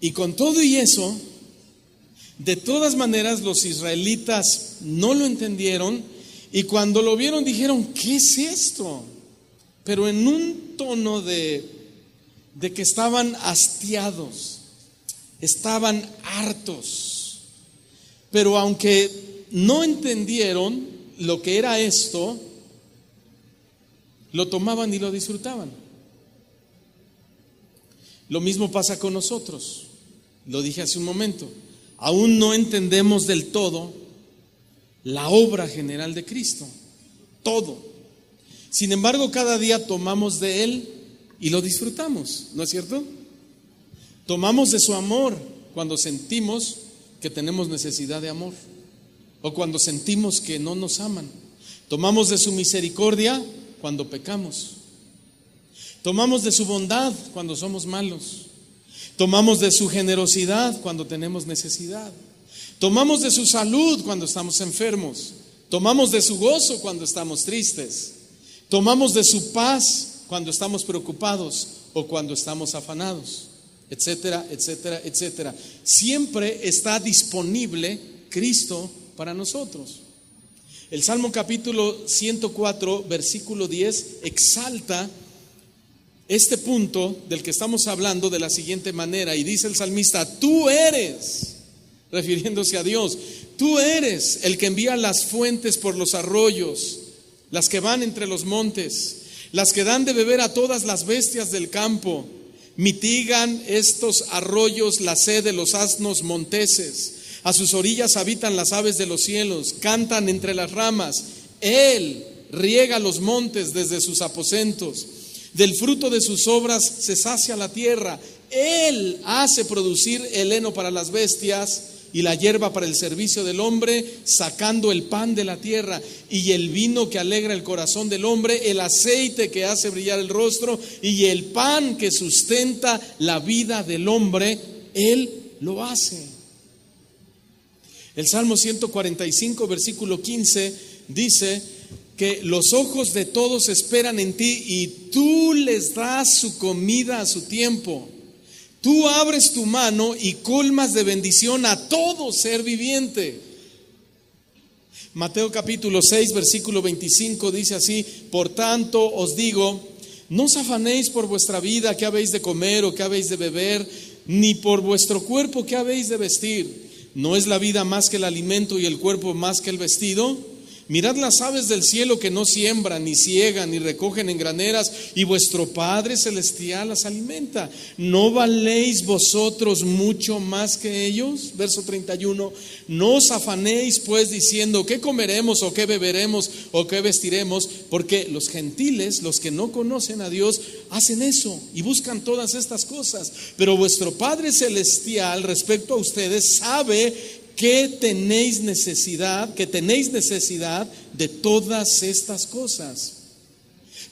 Speaker 1: Y con todo y eso, de todas maneras los israelitas no lo entendieron y cuando lo vieron dijeron, ¿qué es esto? Pero en un tono de que estaban hastiados, estaban hartos. Pero aunque no entendieron lo que era esto, lo tomaban y lo disfrutaban. Lo mismo pasa con nosotros. Lo dije hace un momento. Aún no entendemos del todo la obra general de Cristo. Todo. Sin embargo, cada día tomamos de Él y lo disfrutamos, ¿no es cierto? Tomamos de su amor cuando sentimos que tenemos necesidad de amor o cuando sentimos que no nos aman. Tomamos de su misericordia cuando pecamos. Tomamos de su bondad cuando somos malos. Tomamos de su generosidad cuando tenemos necesidad. Tomamos de su salud cuando estamos enfermos. Tomamos de su gozo cuando estamos tristes. Tomamos de su paz cuando estamos preocupados o cuando estamos afanados, etcétera, etcétera, etcétera. Siempre está disponible Cristo para nosotros. El Salmo capítulo 104, versículo 10, exalta este punto del que estamos hablando de la siguiente manera, y dice el salmista: tú eres, refiriéndose a Dios, tú eres el que envía las fuentes por los arroyos, las que van entre los montes, las que dan de beber a todas las bestias del campo. Mitigan estos arroyos la sed de los asnos monteses. A sus orillas habitan las aves de los cielos, cantan entre las ramas. Él riega los montes desde sus aposentos. Del fruto de sus obras se sacia la tierra. Él hace producir el heno para las bestias y la hierba para el servicio del hombre, sacando el pan de la tierra y el vino que alegra el corazón del hombre, el aceite que hace brillar el rostro y el pan que sustenta la vida del hombre. Él lo hace. El Salmo 145, versículo 15 dice que los ojos de todos esperan en ti y tú les das su comida a su tiempo. Tú abres tu mano y colmas de bendición a todo ser viviente. Mateo capítulo 6, versículo 25 dice así: por tanto os digo, no os afanéis por vuestra vida, qué habéis de comer o qué habéis de beber, ni por vuestro cuerpo, qué habéis de vestir. ¿No es la vida más que el alimento y el cuerpo más que el vestido? Mirad las aves del cielo que no siembran, ni siegan, ni recogen en graneras, y vuestro Padre Celestial las alimenta. ¿No valéis vosotros mucho más que ellos? Verso 31. No os afanéis pues diciendo, ¿qué comeremos o qué beberemos o qué vestiremos? Porque los gentiles, los que no conocen a Dios, hacen eso y buscan todas estas cosas. Pero vuestro Padre Celestial, respecto a ustedes, sabe que tenéis necesidad de todas estas cosas.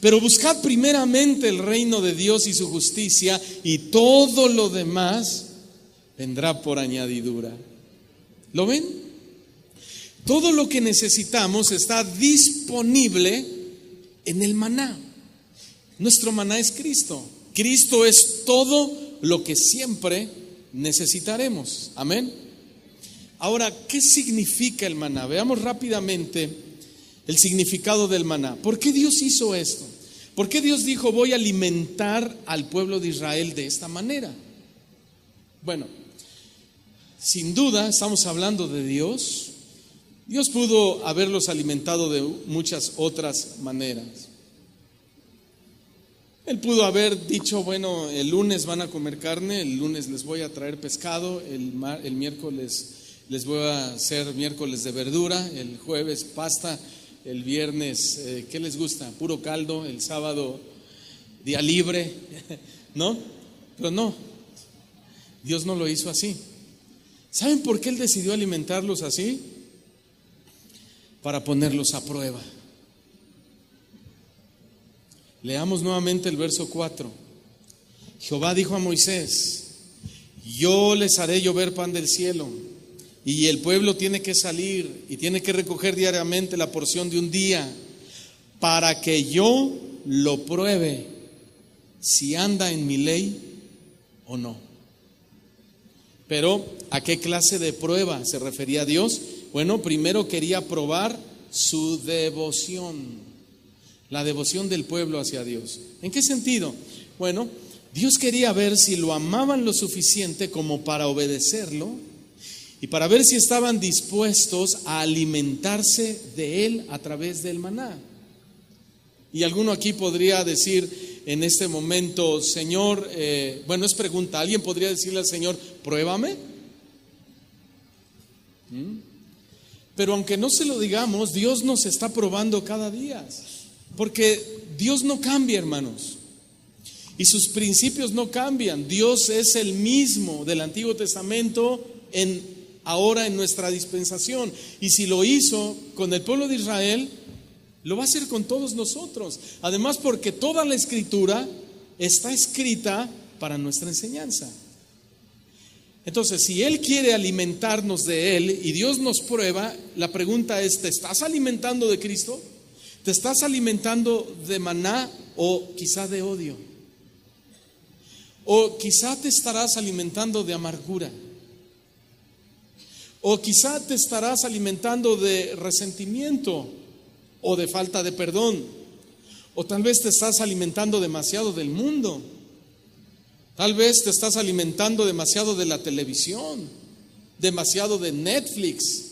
Speaker 1: Pero buscad primeramente el reino de Dios y su justicia, y todo lo demás vendrá por añadidura. ¿Lo ven? Todo lo que necesitamos está disponible en el maná. Nuestro maná es Cristo. Cristo es todo lo que siempre necesitaremos. Amén. Ahora, ¿qué significa el maná? Veamos rápidamente el significado del maná. ¿Por qué Dios hizo esto? ¿Por qué Dios dijo, voy a alimentar al pueblo de Israel de esta manera? Bueno, sin duda estamos hablando de Dios. Dios pudo haberlos alimentado de muchas otras maneras. Él pudo haber dicho, bueno, el lunes van a comer carne, el lunes les voy a traer pescado, el miércoles les voy a hacer miércoles de verdura, el jueves pasta, el viernes, ¿qué les gusta? Puro caldo, el sábado día libre, ¿no? Pero no, Dios no lo hizo así. ¿Saben por qué Él decidió alimentarlos así? Para ponerlos a prueba. Leamos nuevamente el verso 4. Jehová dijo a Moisés, yo les haré llover pan del cielo, y el pueblo tiene que salir y tiene que recoger diariamente la porción de un día, para que yo lo pruebe si anda en mi ley o no. Pero ¿a qué clase de prueba se refería Dios? Bueno, primero quería probar su devoción, la devoción del pueblo hacia Dios. ¿En qué sentido? Bueno, Dios quería ver si lo amaban lo suficiente como para obedecerlo, y para ver si estaban dispuestos a alimentarse de Él a través del maná. Y alguno aquí podría decir en este momento, Señor, bueno, es pregunta, ¿alguien podría decirle al Señor, pruébame? Pero aunque no se lo digamos, Dios nos está probando cada día, porque Dios no cambia, hermanos, y sus principios no cambian. Dios es el mismo del Antiguo Testamento ahora en nuestra dispensación, y si lo hizo con el pueblo de Israel, lo va a hacer con todos nosotros. Además, porque toda la Escritura está escrita para nuestra enseñanza. Entonces, si Él quiere alimentarnos de Él y Dios nos prueba, la pregunta es, ¿te estás alimentando de Cristo? ¿Te estás alimentando de maná o quizá de odio? ¿O quizá te estarás alimentando de amargura? ¿O quizá te estarás alimentando de resentimiento o de falta de perdón? ¿O tal vez te estás alimentando demasiado del mundo? Tal vez te estás alimentando demasiado de la televisión, demasiado de Netflix,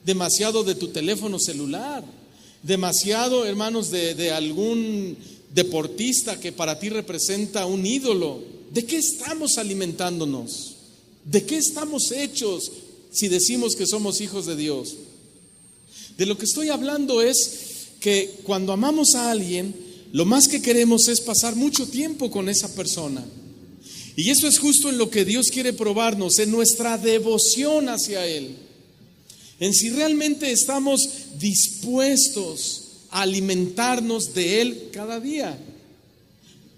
Speaker 1: demasiado de tu teléfono celular, demasiado, hermanos, de algún deportista que para ti representa un ídolo. ¿De qué estamos alimentándonos? ¿De qué estamos hechos si decimos que somos hijos de Dios? De lo que estoy hablando es que cuando amamos a alguien, lo más que queremos es pasar mucho tiempo con esa persona. Y eso es justo en lo que Dios quiere probarnos, en nuestra devoción hacia Él, en si realmente estamos dispuestos a alimentarnos de Él cada día.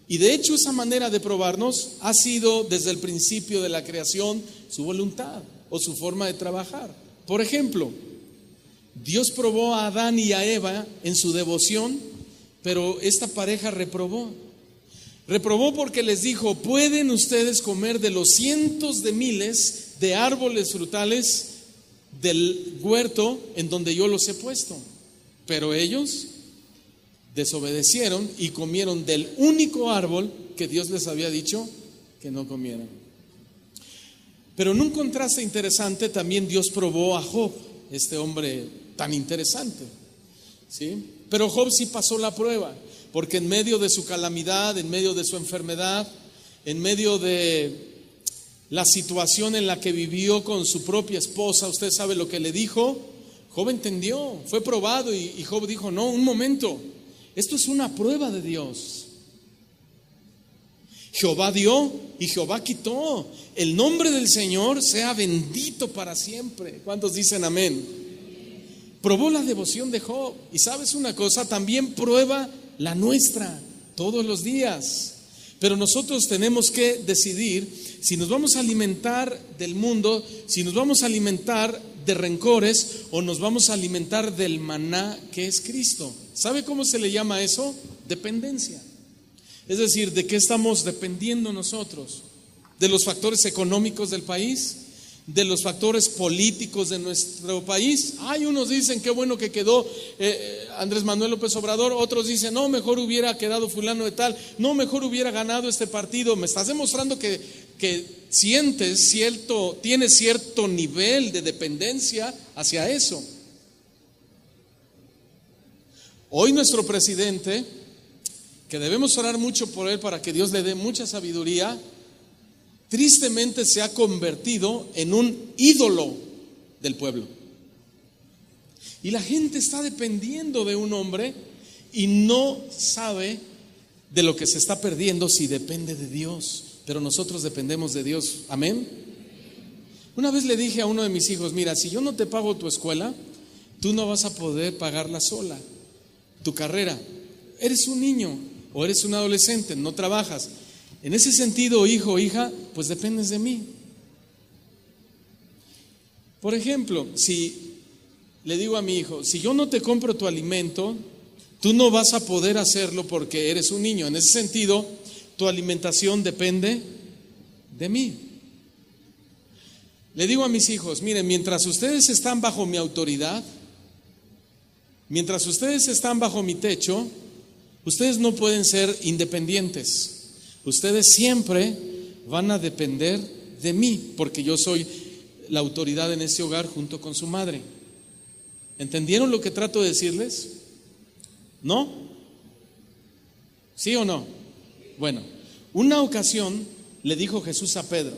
Speaker 1: Y de hecho esa manera de probarnos ha sido desde el principio de la creación su voluntad o su forma de trabajar. Por ejemplo, Dios probó a Adán y a Eva en su devoción, pero esta pareja reprobó. Reprobó porque les dijo, pueden ustedes comer de los cientos de miles de árboles frutales del huerto en donde yo los he puesto. Pero ellos desobedecieron y comieron del único árbol que Dios les había dicho que no comieran. Pero en un contraste interesante también Dios probó a Job, este hombre tan interesante. ¿sí? Pero Job sí pasó la prueba, porque en medio de su calamidad, en medio de su enfermedad, en medio de la situación en la que vivió con su propia esposa, usted sabe lo que le dijo. Job entendió, fue probado y Job dijo: no, un momento, esto es una prueba de Dios. Jehová dio y Jehová quitó. El nombre del Señor sea bendito para siempre. ¿Cuántos dicen amén? Probó la devoción de Job. Y sabes una cosa, también prueba la nuestra todos los días. Pero nosotros tenemos que decidir si nos vamos a alimentar del mundo, si nos vamos a alimentar de rencores o nos vamos a alimentar del maná que es Cristo. ¿Sabe cómo se le llama eso? Dependencia. Es decir, ¿de qué estamos dependiendo nosotros? ¿De los factores económicos del país? ¿De los factores políticos de nuestro país? Hay unos dicen qué bueno que quedó Andrés Manuel López Obrador, otros dicen no, mejor hubiera quedado fulano de tal, no, mejor hubiera ganado este partido. Me estás demostrando que tienes cierto nivel de dependencia hacia eso. Hoy nuestro presidente, que debemos orar mucho por él para que Dios le dé mucha sabiduría, tristemente se ha convertido en un ídolo del pueblo. Y la gente está dependiendo de un hombre y no sabe de lo que se está perdiendo si depende de Dios. Pero nosotros dependemos de Dios. Amén. Una vez le dije a uno de mis hijos: mira, si yo no te pago tu escuela, tú no vas a poder pagarla sola, tu carrera. Eres un niño o eres un adolescente, no trabajas. En ese sentido, hijo o hija, pues dependes de mí. Por ejemplo, si le digo a mi hijo: si yo no te compro tu alimento, tú no vas a poder hacerlo porque eres un niño. En ese sentido, tu alimentación depende de mí. Le digo a mis hijos: miren, mientras ustedes están bajo mi autoridad, mientras ustedes están bajo mi techo, ustedes no pueden ser independientes. Ustedes siempre van a depender de mí, porque yo soy la autoridad en ese hogar junto con su madre. ¿Entendieron lo que trato de decirles? ¿No? ¿Sí o no? Bueno, una ocasión le dijo Jesús a Pedro: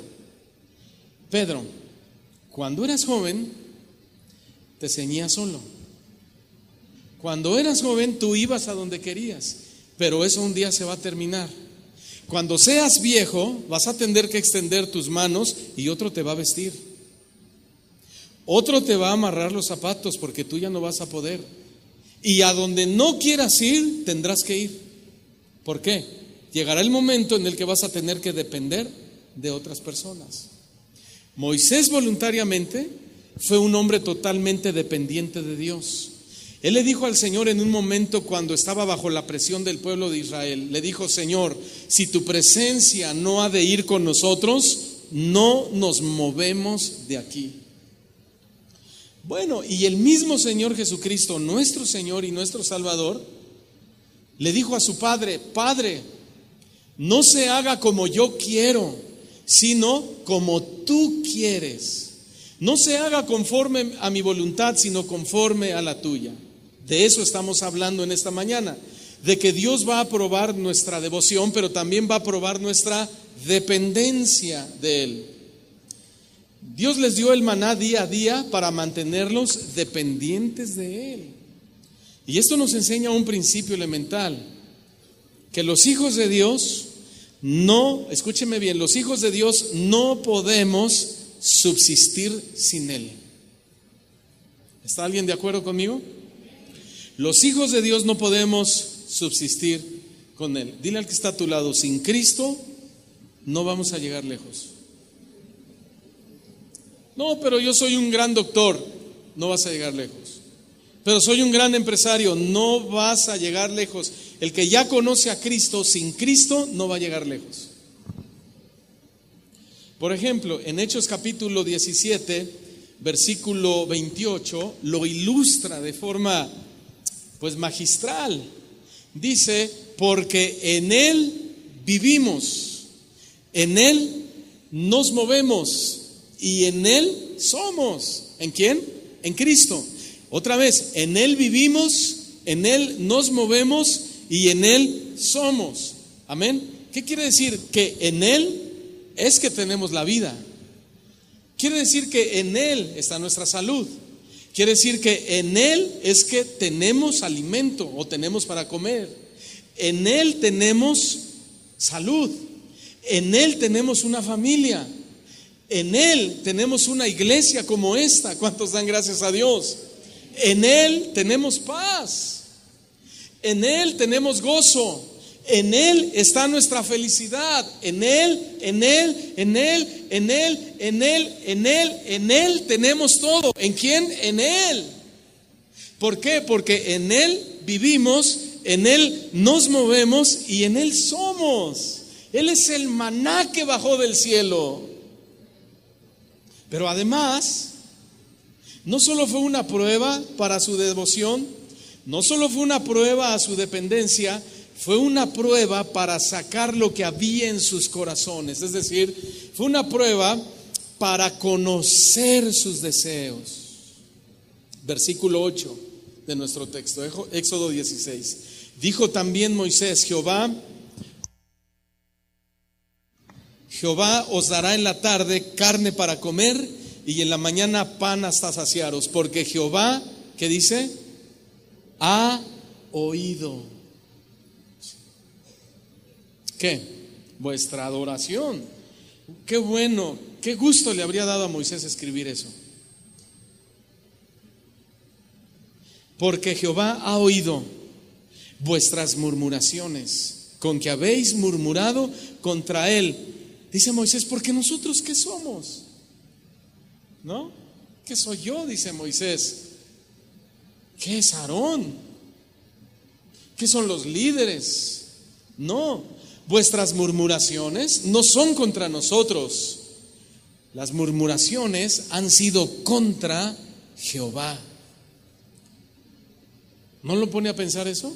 Speaker 1: Pedro, cuando eras joven, te ceñías solo. Cuando eras joven, tú ibas a donde querías, pero eso un día se va a terminar. Cuando seas viejo, vas a tener que extender tus manos y otro te va a vestir. Otro te va a amarrar los zapatos porque tú ya no vas a poder. Y a donde no quieras ir, tendrás que ir. ¿Por qué? Llegará el momento en el que vas a tener que depender de otras personas. Moisés voluntariamente fue un hombre totalmente dependiente de Dios. Él le dijo al Señor en un momento cuando estaba bajo la presión del pueblo de Israel, le dijo: Señor, si tu presencia no ha de ir con nosotros, no nos movemos de aquí. Bueno, y el mismo Señor Jesucristo, nuestro Señor y nuestro Salvador, le dijo a su Padre: Padre, no se haga como yo quiero, sino como tú quieres. No se haga conforme a mi voluntad, sino conforme a la tuya. De eso estamos hablando en esta mañana, de que Dios va a probar nuestra devoción, pero también va a probar nuestra dependencia de Él. Dios les dio el maná día a día para mantenerlos dependientes de Él. Y esto nos enseña un principio elemental, que los hijos de Dios no, escúcheme bien, los hijos de Dios no podemos subsistir sin Él. ¿Está alguien de acuerdo conmigo? Los hijos de Dios no podemos subsistir con Él. Dile al que está a tu lado: sin Cristo no vamos a llegar lejos. No, pero yo soy un gran doctor. No vas a llegar lejos. Pero soy un gran empresario. No vas a llegar lejos. El que ya conoce a Cristo, sin Cristo no va a llegar lejos. Por ejemplo, en Hechos capítulo 17, versículo 28, lo ilustra de forma magistral. Dice: porque en Él vivimos, en Él nos movemos y en Él somos. ¿En quién? En Cristo. Otra vez, en Él vivimos, en Él nos movemos y en Él somos. Amén. ¿Qué quiere decir? Que en Él es que tenemos la vida. Quiere decir que en Él está nuestra salud. Quiere decir que en Él es que tenemos alimento o tenemos para comer. En Él tenemos salud. En Él tenemos una familia. En Él tenemos una iglesia como esta. ¿Cuántos dan gracias a Dios? En Él tenemos paz. En Él tenemos gozo. En Él está nuestra felicidad. En Él, en Él, en Él, en Él, en Él, en Él, en Él tenemos todo. ¿En quién? En Él. ¿Por qué? Porque en Él vivimos, en Él nos movemos y en Él somos. Él es el maná que bajó del cielo. Pero además, no solo fue una prueba para su devoción, no solo fue una prueba a su dependencia, fue una prueba para sacar lo que había en sus corazones. Es decir, fue una prueba para conocer sus deseos. Versículo 8 de nuestro texto, Éxodo 16. Dijo también Moisés: Jehová os dará en la tarde carne para comer y en la mañana pan hasta saciaros, porque Jehová, ¿qué dice? Ha oído. ¿Qué? Vuestra adoración. Qué bueno, qué gusto le habría dado a Moisés escribir eso. Porque Jehová ha oído vuestras murmuraciones, con que habéis murmurado contra él. Dice Moisés: porque nosotros ¿qué somos? ¿No? ¿Qué soy yo? Dice Moisés. ¿Qué es Aarón? ¿Qué son los líderes? No. Vuestras murmuraciones no son contra nosotros. Las murmuraciones han sido contra Jehová. ¿No lo pone a pensar eso?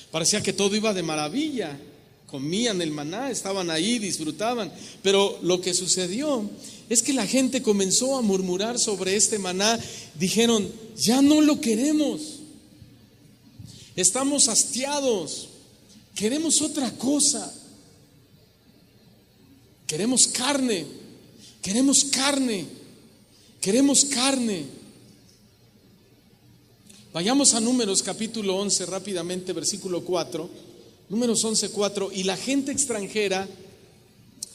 Speaker 1: Parecía que todo iba de maravilla. Comían el maná, estaban ahí, disfrutaban. Pero lo que sucedió es que la gente comenzó a murmurar sobre este maná. Dijeron: ya no lo queremos. Estamos hastiados. Queremos otra cosa. Queremos carne. Queremos carne. Queremos carne. Vayamos a Números capítulo 11 rápidamente, versículo 4. Números 11:4. Y la gente extranjera,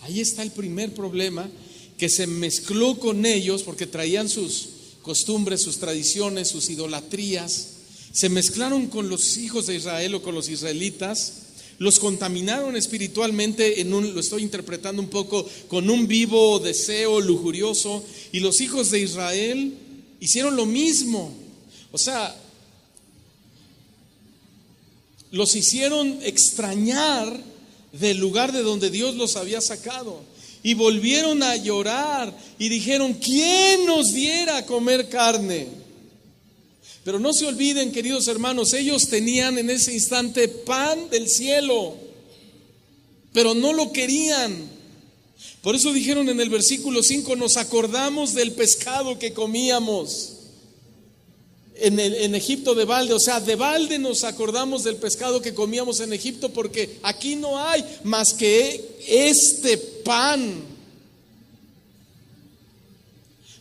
Speaker 1: ahí está el primer problema, que se mezcló con ellos porque traían sus costumbres, sus tradiciones, sus idolatrías. Se mezclaron con los hijos de Israel o con los israelitas. Los contaminaron espiritualmente lo estoy interpretando un poco, con un vivo deseo lujurioso. Y los hijos de Israel hicieron lo mismo. O sea, los hicieron extrañar del lugar de donde Dios los había sacado. Y volvieron a llorar y dijeron: ¿quién nos diera a comer carne? Pero no se olviden, queridos hermanos, ellos tenían en ese instante pan del cielo, pero no lo querían. Por eso dijeron en el versículo 5: nos acordamos del pescado que comíamos en Egipto de balde. O sea, de balde nos acordamos del pescado que comíamos en Egipto, porque aquí no hay más que este pan.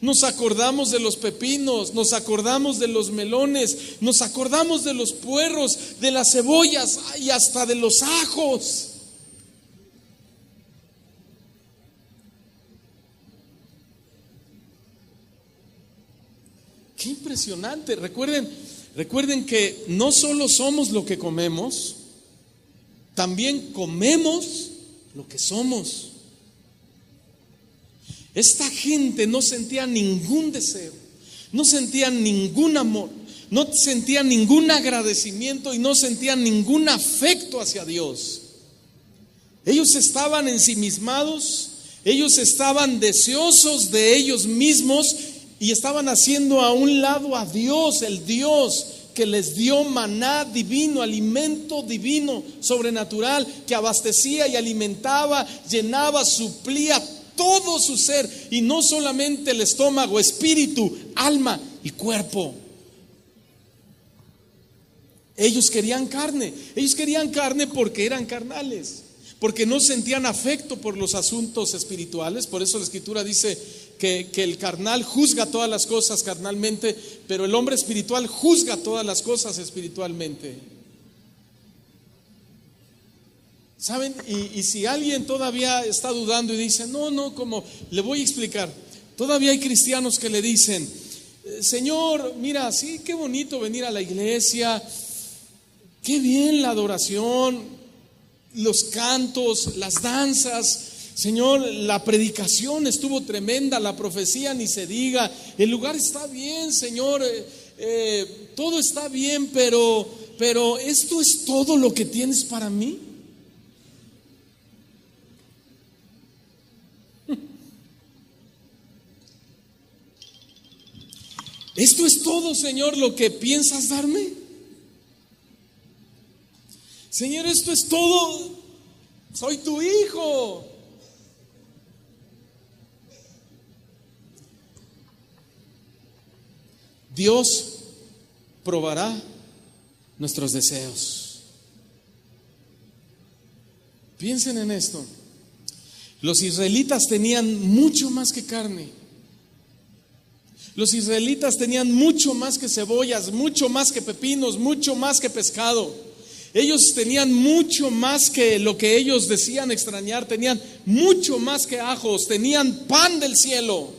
Speaker 1: Nos acordamos de los pepinos, nos acordamos de los melones, nos acordamos de los puerros, de las cebollas y hasta de los ajos. Qué impresionante. Recuerden que no solo somos lo que comemos, también comemos lo que somos. Esta gente no sentía ningún deseo, no sentía ningún amor, no sentía ningún agradecimiento y no sentía ningún afecto hacia Dios. Ellos estaban ensimismados, ellos estaban deseosos de ellos mismos y estaban haciendo a un lado a Dios, el Dios que les dio maná divino, alimento divino, sobrenatural, que abastecía y alimentaba, llenaba, suplía todo su ser, y no solamente el estómago, espíritu, alma y cuerpo. Ellos querían carne porque eran carnales, porque no sentían afecto por los asuntos espirituales. Por eso la Escritura dice que el carnal juzga todas las cosas carnalmente, pero el hombre espiritual juzga todas las cosas espiritualmente. ¿Saben? Y si alguien todavía está dudando y dice, no, como le voy a explicar, todavía hay cristianos que le dicen, Señor, mira, sí, qué bonito venir a la iglesia, qué bien la adoración, los cantos, las danzas, Señor, la predicación estuvo tremenda, la profecía ni se diga, el lugar está bien, Señor, todo está bien, pero ¿esto es todo lo que tienes para mí? ¿Esto es todo, Señor, lo que piensas darme? Señor, esto es todo. Soy tu hijo. Dios probará nuestros deseos. Piensen en esto. Los israelitas tenían mucho más que carne. Los israelitas tenían mucho más que cebollas, mucho más que pepinos, mucho más que pescado. Ellos tenían mucho más que lo que ellos decían extrañar, tenían mucho más que ajos, tenían pan del cielo.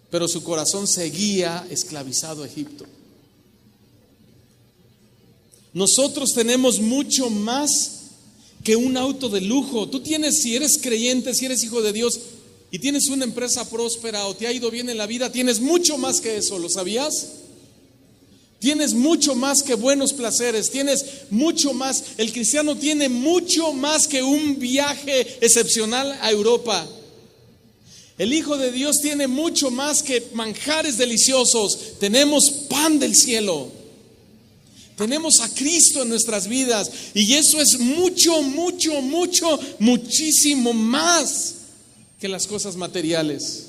Speaker 1: Pero su corazón seguía esclavizado a Egipto. Nosotros tenemos mucho más que un auto de lujo. Tú tienes, si eres creyente, si eres hijo de Dios y tienes una empresa próspera o te ha ido bien en la vida, tienes mucho más que eso, ¿lo sabías? Tienes mucho más que buenos placeres, tienes mucho más. El cristiano tiene mucho más que un viaje excepcional a Europa. El Hijo de Dios tiene mucho más que manjares deliciosos. Tenemos pan del cielo. Tenemos a Cristo en nuestras vidas. Y eso es muchísimo más que las cosas materiales.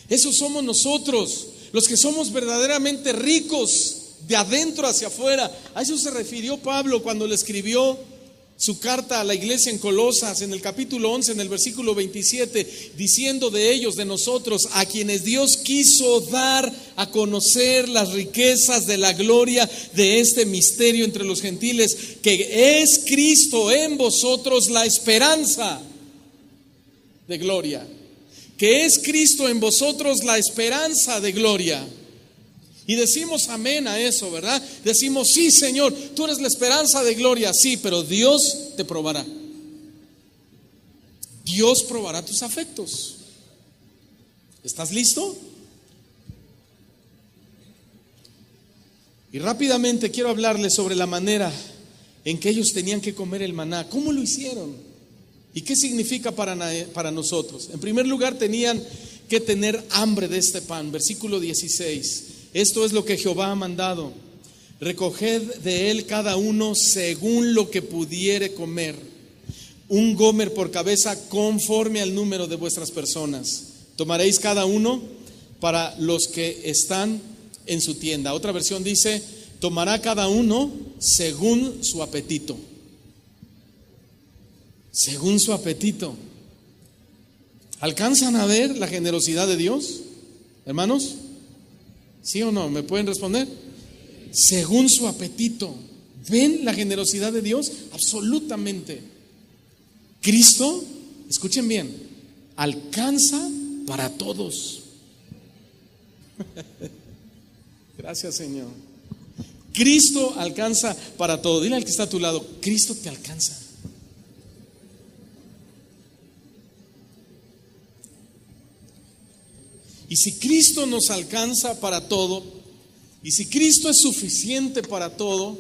Speaker 1: Esos somos nosotros, los que somos verdaderamente ricos de adentro hacia afuera. A eso se refirió Pablo cuando le escribió su carta a la iglesia en Colosas, en el capítulo 11, en el versículo 27, diciendo de ellos, de nosotros, a quienes Dios quiso dar a conocer las riquezas de la gloria de este misterio entre los gentiles, que es Cristo en vosotros la esperanza de gloria. Que es Cristo en vosotros la esperanza de gloria. Y decimos amén a eso, ¿verdad? Decimos, sí, Señor, tú eres la esperanza de gloria. Sí, pero Dios te probará. Dios probará tus afectos. ¿Estás listo? Y rápidamente quiero hablarles sobre la manera en que ellos tenían que comer el maná. ¿Cómo lo hicieron? ¿Y qué significa para nosotros? En primer lugar, tenían que tener hambre de este pan. Versículo 16. Esto es lo que Jehová ha mandado: recoged de él cada uno según lo que pudiere comer, un gomer por cabeza conforme al número de vuestras personas. Tomaréis cada uno para los que están en su tienda. Otra versión dice: tomará cada uno según su apetito. Según su apetito. ¿Alcanzan a ver la generosidad de Dios, hermanos? ¿Sí o no? ¿Me pueden responder? Según su apetito. ¿Ven la generosidad de Dios? Absolutamente. Cristo, escuchen bien, alcanza para todos. Gracias, Señor. Cristo alcanza para todo. Dile al que está a tu lado: Cristo te alcanza. Y si Cristo nos alcanza para todo, y si Cristo es suficiente para todo,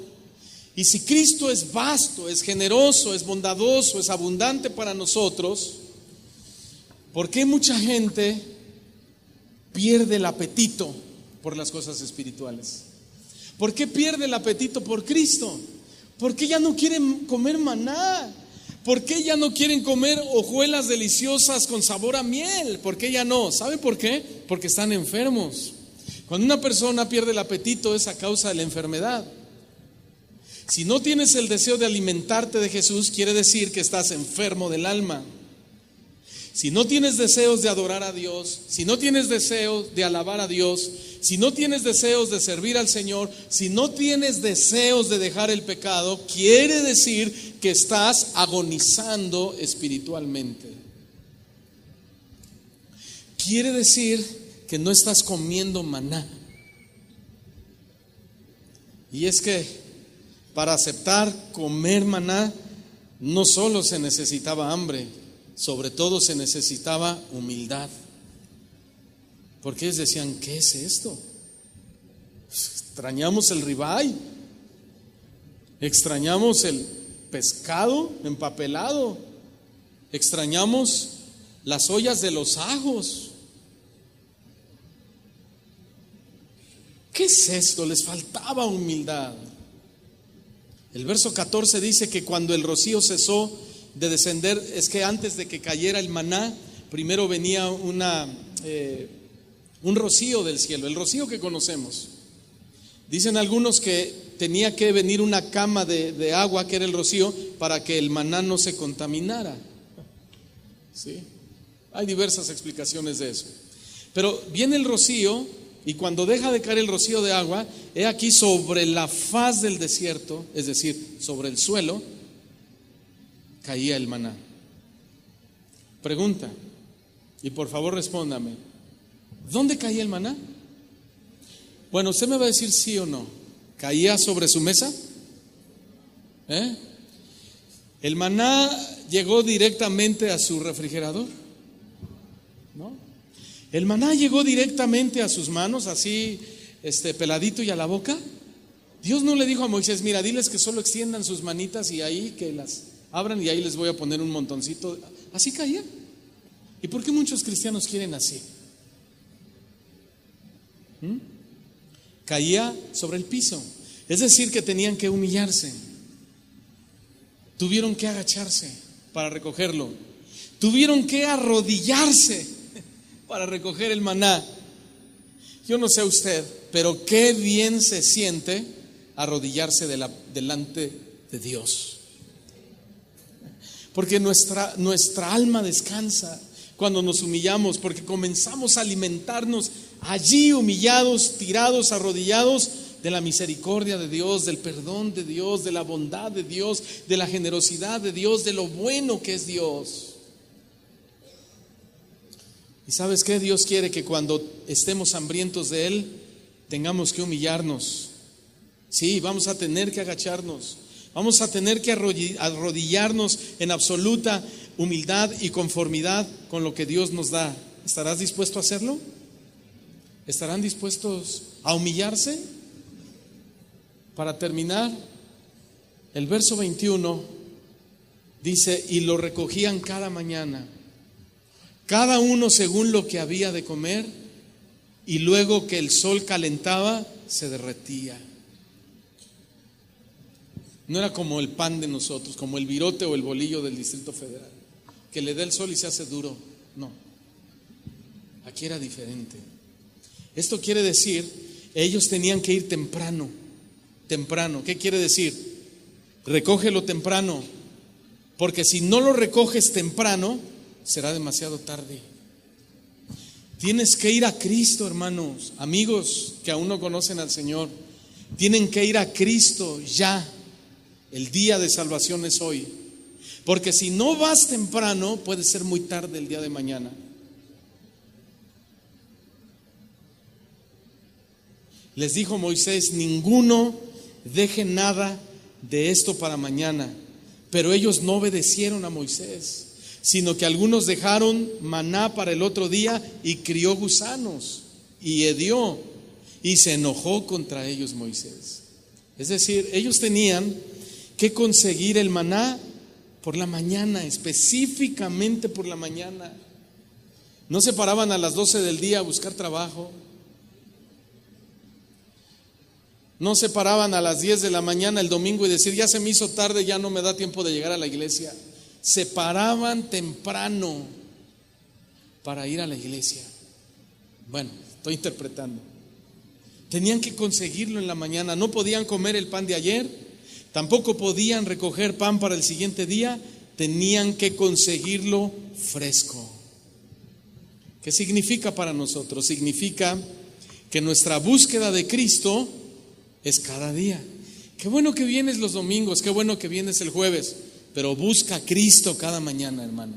Speaker 1: y si Cristo es vasto, es generoso, es bondadoso, es abundante para nosotros, ¿por qué mucha gente pierde el apetito por las cosas espirituales? ¿Por qué pierde el apetito por Cristo? ¿Por qué ya no quieren comer maná? ¿Por qué ya no quieren comer hojuelas deliciosas con sabor a miel? ¿Por qué ya no? ¿Sabe por qué? Porque están enfermos. Cuando una persona pierde el apetito es a causa de la enfermedad. Si no tienes el deseo de alimentarte de Jesús, quiere decir que estás enfermo del alma. Si no tienes deseos de adorar a Dios, si no tienes deseos de alabar a Dios, si no tienes deseos de servir al Señor, si no tienes deseos de dejar el pecado, quiere decir que estás agonizando espiritualmente. Quiere decir que no estás comiendo maná. Y es que para aceptar comer maná, no solo se necesitaba hambre, sobre todo se necesitaba humildad. Porque ellos decían, ¿qué es esto? Extrañamos el ribeye, extrañamos el pescado empapelado, extrañamos las ollas de los ajos. ¿Qué es esto? Les faltaba humildad. El verso 14 dice que cuando el rocío cesó de descender, es que antes de que cayera el maná, primero venía un rocío del cielo, el rocío que conocemos. Dicen algunos que tenía que venir una cama de agua, que era el rocío, para que el maná no se contaminara. ¿Sí? Hay diversas explicaciones de eso. Pero viene el rocío, y cuando deja de caer el rocío de agua, he aquí sobre la faz del desierto, es decir, sobre el suelo, caía el maná. Pregunta, y por favor respóndame, ¿dónde caía el maná? Bueno, usted me va a decir sí o no. ¿Caía sobre su mesa? ¿El maná llegó directamente a su refrigerador? ¿No? ¿El maná llegó directamente a sus manos, así peladito y a la boca? Dios no le dijo a Moisés, mira, diles que solo extiendan sus manitas y ahí que las abran y ahí les voy a poner un montoncito. ¿Así caía? ¿Y por qué muchos cristianos quieren así? Caía sobre el piso. Es decir, que tenían que humillarse. Tuvieron que agacharse para recogerlo. Tuvieron que arrodillarse para recoger el maná. Yo no sé usted, pero qué bien se siente arrodillarse delante de Dios. Porque nuestra alma descansa cuando nos humillamos, porque comenzamos a alimentarnos allí humillados, tirados, arrodillados de la misericordia de Dios, del perdón de Dios, de la bondad de Dios, de la generosidad de Dios, de lo bueno que es Dios. ¿Y sabes qué? Dios quiere que cuando estemos hambrientos de Él, tengamos que humillarnos. Sí, vamos a tener que agacharnos. Vamos a tener que arrodillarnos en absoluta humildad y conformidad con lo que Dios nos da. ¿Estarás dispuesto a hacerlo? ¿Estarán dispuestos a humillarse? Para terminar, el verso 21 dice, y lo recogían cada mañana, cada uno según lo que había de comer, y luego que el sol calentaba, se derretía. No era como el pan de nosotros, como el virote o el bolillo del Distrito Federal, que le da el sol y se hace duro. No, aquí era diferente. Esto quiere decir, ellos tenían que ir temprano. ¿Qué quiere decir? Recógelo temprano, porque si no lo recoges temprano, será demasiado tarde. Tienes que ir a Cristo, hermanos, amigos que aún no conocen al Señor. Tienen que ir a Cristo ya. El día de salvación es hoy. Porque si no vas temprano, puede ser muy tarde el día de mañana. Les dijo Moisés, ninguno deje nada de esto para mañana. Pero ellos no obedecieron a Moisés, sino que algunos dejaron maná para el otro día y crió gusanos y hedió, y se enojó contra ellos Moisés. Es decir, ellos tenían que conseguir el maná por la mañana, específicamente por la mañana. No se paraban a las 12 del día a buscar trabajo. No se paraban a las 10 de la mañana el domingo y decir, ya se me hizo tarde, ya no me da tiempo de llegar a la iglesia. Se paraban temprano para ir a la iglesia. Bueno, estoy interpretando. Tenían que conseguirlo en la mañana. No podían comer el pan de ayer, tampoco podían recoger pan para el siguiente día. Tenían que conseguirlo fresco. ¿Qué significa para nosotros? Significa que nuestra búsqueda de Cristo es cada día. Qué bueno que vienes los domingos, qué bueno que vienes el jueves, pero busca a Cristo cada mañana, hermano.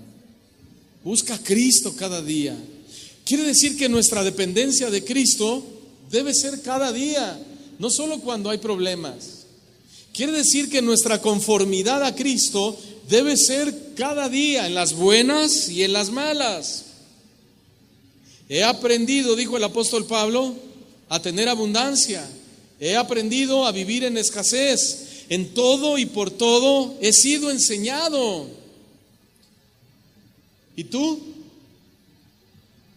Speaker 1: Busca a Cristo cada día. Quiere decir que nuestra dependencia de Cristo debe ser cada día, no solo cuando hay problemas. Quiere decir que nuestra conformidad a Cristo debe ser cada día, en las buenas y en las malas. He aprendido, dijo el apóstol Pablo, a tener abundancia. He aprendido a vivir en escasez. En todo y por todo he sido enseñado. ¿Y tú?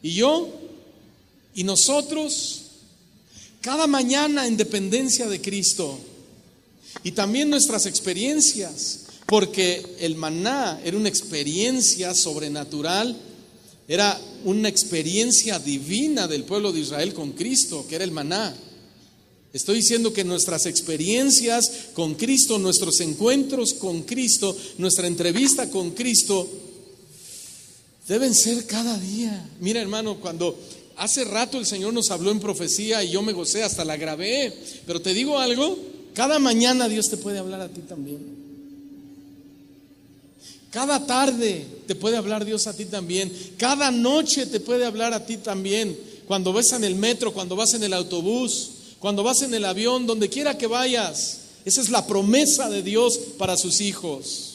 Speaker 1: ¿Y yo? ¿Y nosotros? Cada mañana en dependencia de Cristo. Y también nuestras experiencias, porque el maná era una experiencia sobrenatural, era una experiencia divina del pueblo de Israel con Cristo, que era el maná. Estoy diciendo que nuestras experiencias con Cristo, nuestros encuentros con Cristo, nuestra entrevista con Cristo, deben ser cada día. Mira, hermano, cuando hace rato el Señor nos habló en profecía y yo me gocé, hasta la grabé, pero te digo algo, cada mañana Dios te puede hablar a ti también. Cada tarde te puede hablar Dios a ti también. Cada noche te puede hablar a ti también. Cuando vas en el metro, cuando vas en el autobús, cuando vas en el avión, donde quiera que vayas. Esa es la promesa de Dios para sus hijos.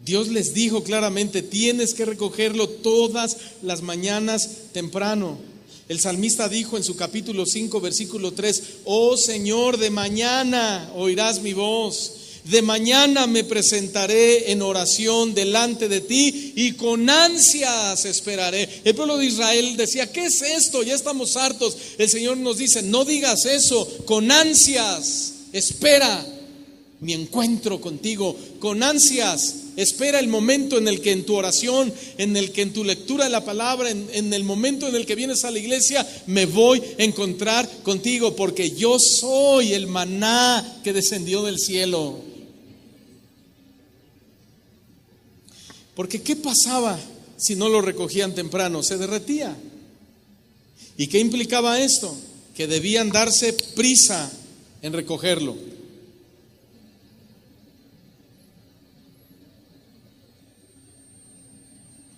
Speaker 1: Dios les dijo claramente, tienes que recogerlo todas las mañanas temprano. El salmista dijo en su capítulo 5, versículo 3, oh Señor, de mañana oirás mi voz. De mañana me presentaré en oración delante de ti y con ansias esperaré. El pueblo de Israel decía, ¿qué es esto? Ya estamos hartos. El Señor nos dice, no digas eso, con ansias espera mi encuentro contigo. Con ansias espera el momento en el que en tu oración, en el que en tu lectura de la palabra, en el momento en el que vienes a la iglesia, me voy a encontrar contigo, porque yo soy el maná que descendió del cielo. Porque ¿qué pasaba si no lo recogían temprano? Se derretía. ¿Y qué implicaba esto? Que debían darse prisa en recogerlo.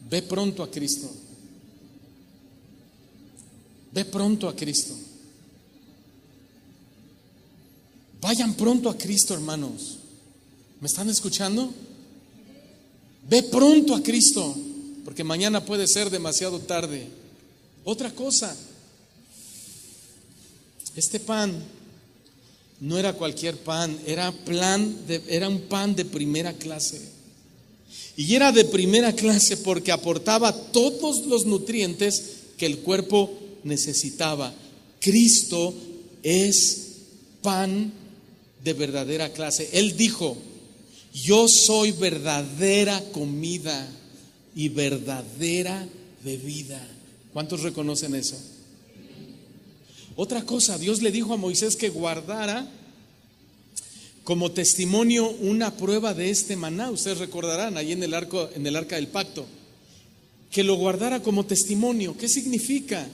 Speaker 1: Ve pronto a Cristo. Ve pronto a Cristo. Vayan pronto a Cristo, hermanos. ¿Me están escuchando? Ve pronto a Cristo, porque mañana puede ser demasiado tarde. Otra cosa, este pan no era cualquier pan, era un pan de primera clase. Y era de primera clase porque aportaba todos los nutrientes que el cuerpo necesitaba. Cristo es pan de verdadera clase. Él dijo, yo soy verdadera comida y verdadera bebida. ¿Cuántos reconocen eso? Otra cosa, Dios le dijo a Moisés que guardara como testimonio una prueba de este maná. Ustedes recordarán ahí en el arca del pacto, que lo guardara como testimonio. ¿Qué significa?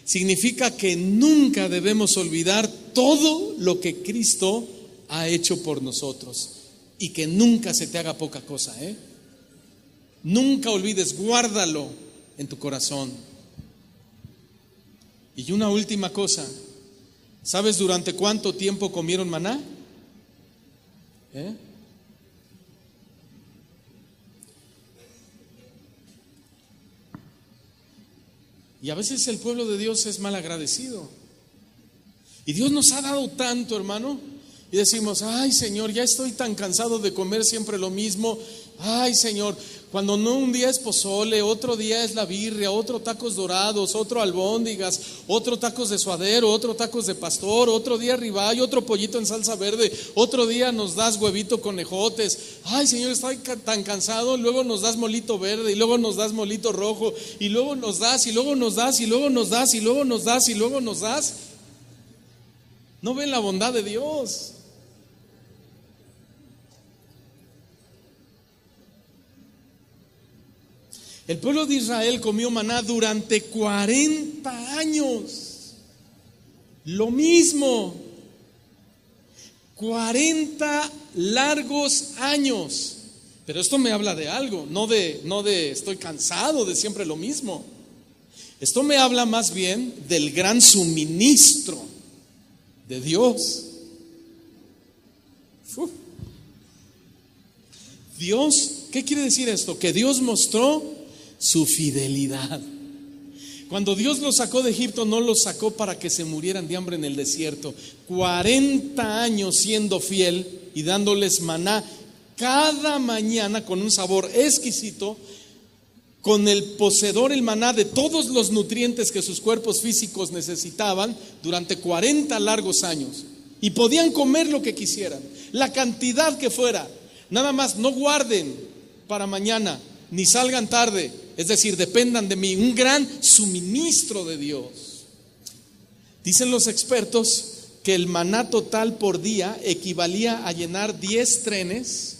Speaker 1: Significa que nunca debemos olvidar todo lo que Cristo ha hecho por nosotros. Y que nunca se te haga poca cosa, Nunca olvides, guárdalo en tu corazón. Y una última cosa, ¿sabes durante cuánto tiempo comieron maná? Y a veces el pueblo de Dios es mal agradecido. Y Dios nos ha dado tanto, hermano. Y decimos, ay Señor, ya estoy tan cansado de comer siempre lo mismo. Ay Señor, cuando no un día es pozole, otro día es la birria, otro tacos dorados, otro albóndigas, otro tacos de suadero, otro tacos de pastor, otro día ribeye, otro pollito en salsa verde, otro día nos das huevito con ejotes. Ay Señor, estoy tan cansado. Luego nos das molito verde y luego nos das molito rojo y luego nos das y luego nos das y luego nos das y luego nos das y luego nos das. ¿No ven la bondad de Dios? El pueblo de Israel comió maná durante 40 años. Lo mismo. 40 largos años. Pero esto me habla de algo, no de estoy cansado de siempre lo mismo. Esto me habla más bien del gran suministro de Dios. Dios, ¿qué quiere decir esto? Que Dios mostró su fidelidad. Cuando Dios los sacó de Egipto, no los sacó para que se murieran de hambre en el desierto. 40 años siendo fiel y dándoles maná cada mañana con un sabor exquisito, con el poseedor el maná de todos los nutrientes que sus cuerpos físicos necesitaban durante 40 largos años. Y podían comer lo que quisieran, la cantidad que fuera. Nada más no guarden para mañana, ni salgan tarde, es decir, dependan de mí. Un gran suministro de Dios. Dicen los expertos que el maná total por día equivalía a llenar 10 trenes.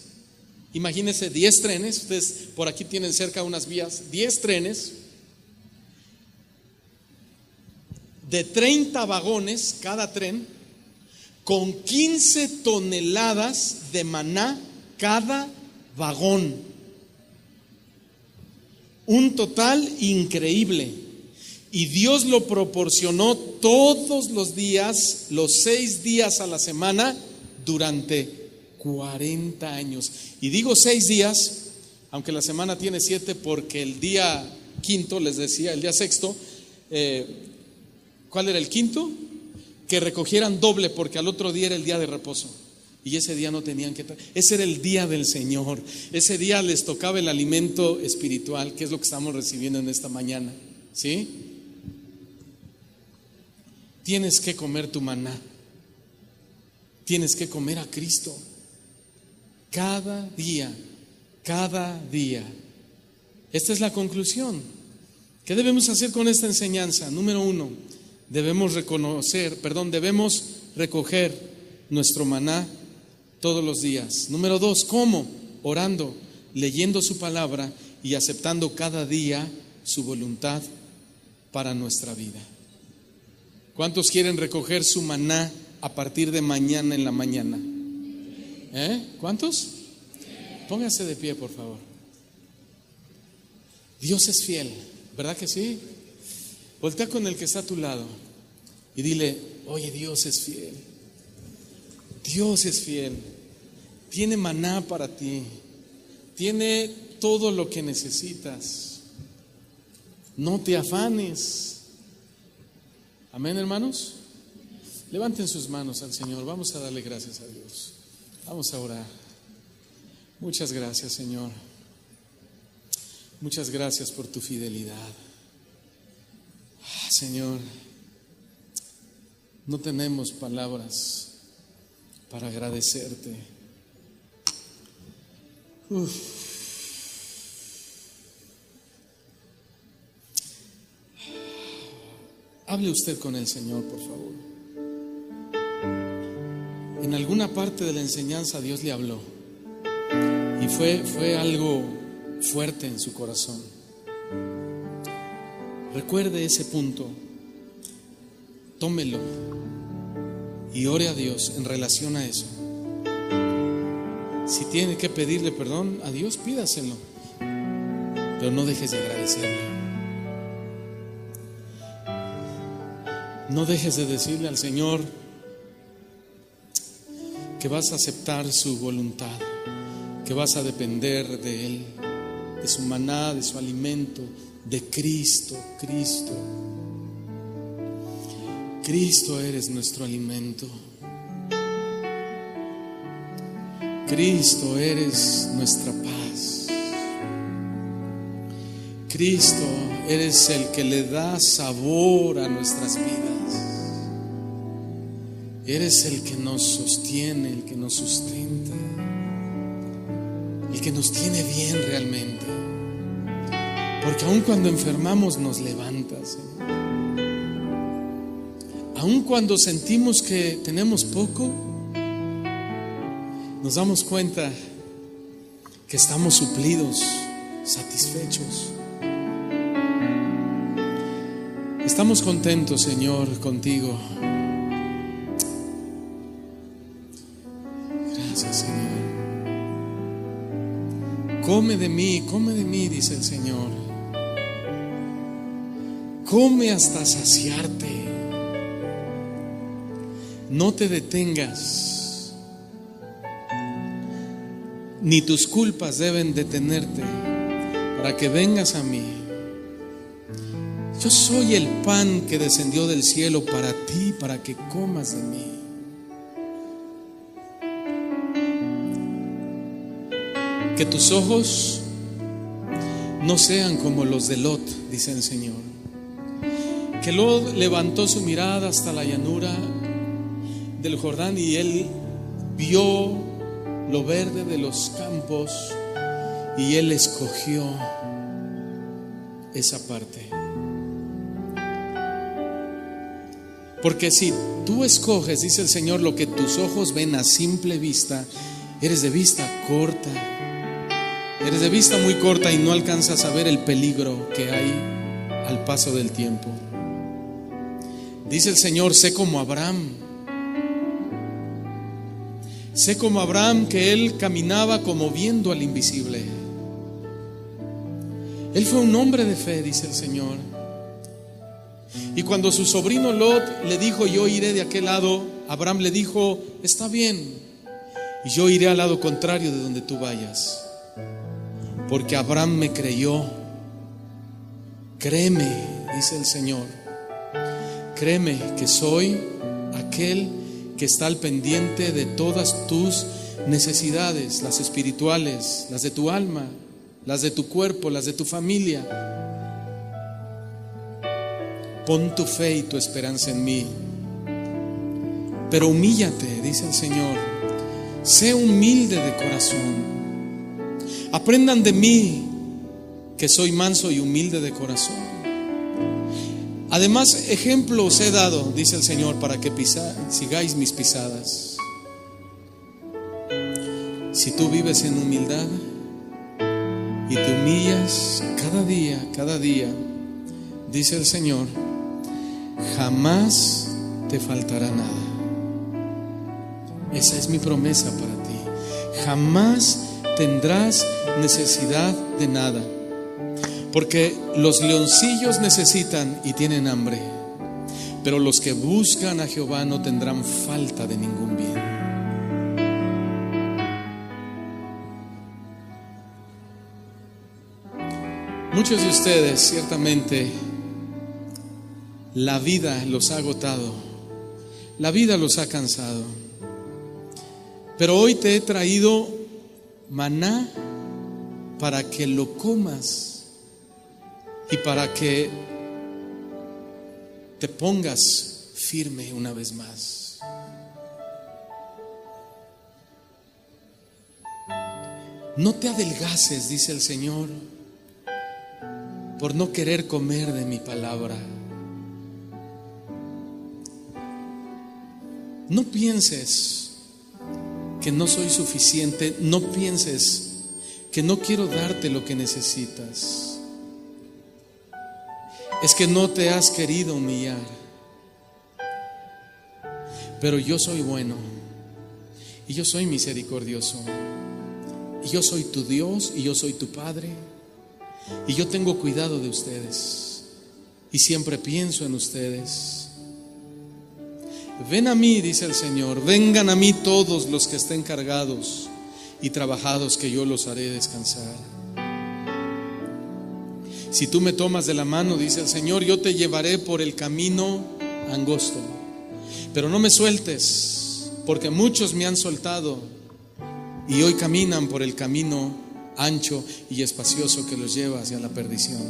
Speaker 1: Imagínense 10 trenes, ustedes por aquí tienen cerca unas vías, 10 trenes de 30 vagones cada tren, con 15 toneladas de maná cada vagón. Un total increíble. Y Dios lo proporcionó todos los días, los 6 días a la semana, durante 40 años. Y digo 6 días, aunque la semana tiene 7, porque el día quinto, les decía, el día sexto, ¿cuál era el quinto? Que recogieran doble, porque al otro día era el día de reposo. Y ese día no tenían que... Ese era el día del Señor. Ese día les tocaba el alimento espiritual, que es lo que estamos recibiendo en esta mañana. ¿Sí? Tienes que comer tu maná. Tienes que comer a Cristo. Cada día, cada día. Esta es la conclusión. ¿Qué debemos hacer con esta enseñanza? Número 1, debemos recoger nuestro maná todos los días. Número 2, ¿cómo? Orando, leyendo su palabra y aceptando cada día su voluntad para nuestra vida. ¿Cuántos quieren recoger su maná a partir de mañana en la mañana? ¿Cuántos? Pónganse de pie, por favor. Dios es fiel, ¿verdad que sí? Voltea con el que está a tu lado y dile, oye, Dios es fiel. Dios es fiel. Tiene maná para ti. Tiene todo lo que necesitas. No te afanes. Amén, hermanos. Levanten sus manos al Señor. Vamos a darle gracias a Dios. Vamos a orar. Muchas gracias, Señor. Muchas gracias por tu fidelidad. Señor, no tenemos palabras para agradecerte. Hable usted con el Señor, por favor. En alguna parte de la enseñanza Dios le habló y fue algo fuerte en su corazón. Recuerde ese punto, tómelo y ore a Dios en relación a eso. Si tiene que pedirle perdón a Dios, pídaselo, pero no dejes de agradecerle. No dejes de decirle al Señor que vas a aceptar su voluntad, que vas a depender de Él, de su maná, de su alimento, de Cristo. Cristo eres nuestro alimento. Cristo, eres nuestra paz. Cristo, eres el que le da sabor a nuestras vidas. Eres el que nos sostiene, el que nos sustenta, el que nos tiene bien realmente. Porque aun cuando enfermamos nos levantas, Señor. Aun cuando sentimos que tenemos poco, nos damos cuenta que estamos suplidos, satisfechos. Estamos contentos, Señor, contigo. Gracias, Señor. Come de mí, dice el Señor. Come hasta saciarte. No te detengas, ni tus culpas deben detenerte para que vengas a mí. Yo soy el pan que descendió del cielo para ti, para que comas de mí. Que tus ojos no sean como los de Lot, dice el Señor. Que Lot levantó su mirada hasta la llanura del Jordán y él vio lo verde de los campos y él escogió esa parte. Porque si tú escoges, dice el Señor, lo que tus ojos ven a simple vista, eres de vista corta. Eres de vista muy corta y no alcanzas a ver el peligro que hay al paso del tiempo. Dice el Señor, sé como Abraham. Sé como Abraham, que él caminaba como viendo al invisible. Él fue un hombre de fe, dice el Señor. Y cuando su sobrino Lot le dijo, yo iré de aquel lado, Abraham le dijo, está bien, y yo iré al lado contrario de donde tú vayas. Porque Abraham me creyó. Créeme, dice el Señor. Créeme que soy aquel que está al pendiente de todas tus necesidades, las espirituales, las de tu alma, las de tu cuerpo, las de tu familia. Pon tu fe y tu esperanza en mí. Pero humíllate, dice el Señor. Sé humilde de corazón. Aprendan de mí, que soy manso y humilde de corazón. Además, ejemplo os he dado, dice el Señor, para que sigáis mis pisadas. Si tú vives en humildad y te humillas cada día, dice el Señor, jamás te faltará nada. Esa es mi promesa para ti. Jamás tendrás necesidad de nada. Porque los leoncillos necesitan y tienen hambre, pero los que buscan a Jehová no tendrán falta de ningún bien. Muchos de ustedes, ciertamente, la vida los ha agotado, la vida los ha cansado. Pero hoy te he traído maná para que lo comas y para que te pongas firme una vez más. No te adelgaces, dice el Señor, por no querer comer de mi palabra. No pienses que no soy suficiente. No pienses que no quiero darte lo que necesitas. Es que no te has querido humillar. Pero yo soy bueno y yo soy misericordioso y yo soy tu Dios y yo soy tu Padre y yo tengo cuidado de ustedes y siempre pienso en ustedes. Ven a mí, dice el Señor, vengan a mí todos los que estén cargados y trabajados, que yo los haré descansar. Si tú me tomas de la mano, dice el Señor, yo te llevaré por el camino angosto. Pero no me sueltes, porque muchos me han soltado y hoy caminan por el camino ancho y espacioso que los lleva hacia la perdición.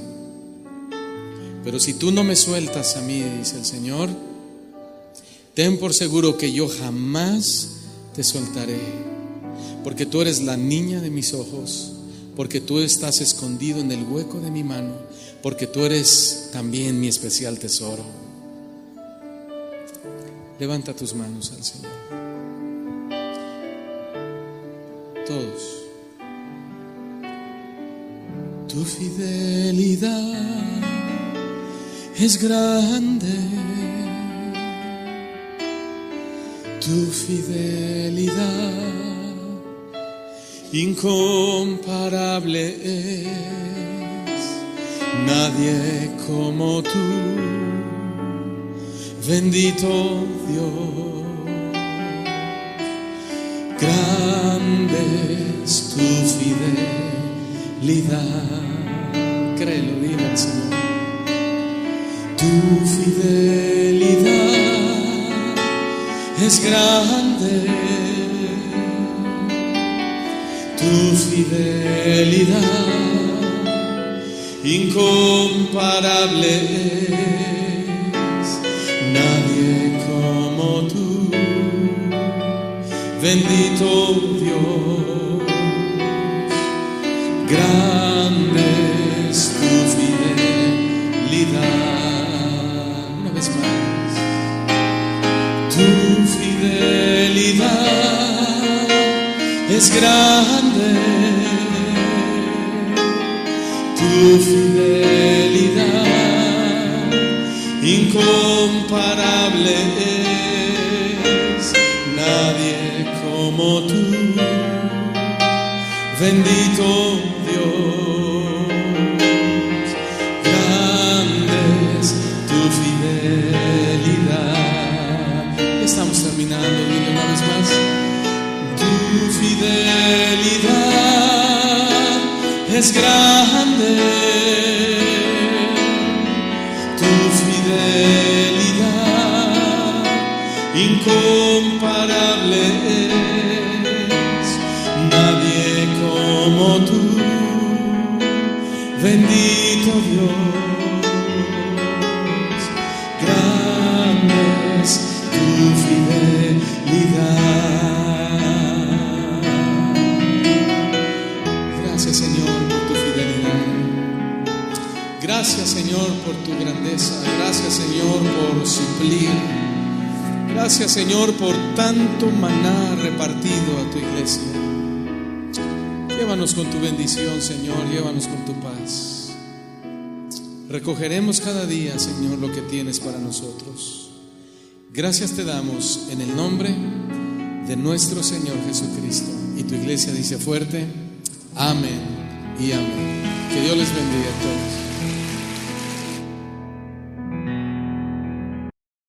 Speaker 1: Pero si tú no me sueltas a mí, dice el Señor, ten por seguro que yo jamás te soltaré, porque tú eres la niña de mis ojos, porque tú estás escondido en el hueco de mi mano, porque tú eres también mi especial tesoro. Levanta tus manos al Señor. Todos. Tu fidelidad es grande, tu fidelidad incomparable es, nadie como tú, bendito Dios. Grande es tu fidelidad. Créelo, dile al Señor. Tu fidelidad es grande, tu fidelidad incomparable es, nadie como tú, bendito Dios. Grande es tu fidelidad. Una vez más. Tu fidelidad es grande, tu fidelidad incomparable es, nadie como tú, bendito Dios. Grande es tu fidelidad. Estamos terminando, dile una vez más. Tu fidelidad es grande, tu fidelidad incomparable es, nadie como tú, bendito Dios. Grande es tu fidelidad. Gracias, Señor, por tu fidelidad. Gracias, Señor, por tu grandeza. Gracias, Señor, por suplir. Gracias, Señor, por tanto maná repartido a tu iglesia. Llévanos con tu bendición, Señor. Llévanos con tu paz. Recogeremos cada día, Señor, lo que tienes para nosotros. Gracias te damos en el nombre de nuestro Señor Jesucristo. Y tu iglesia dice fuerte: amén y amén. Que Dios les bendiga a todos.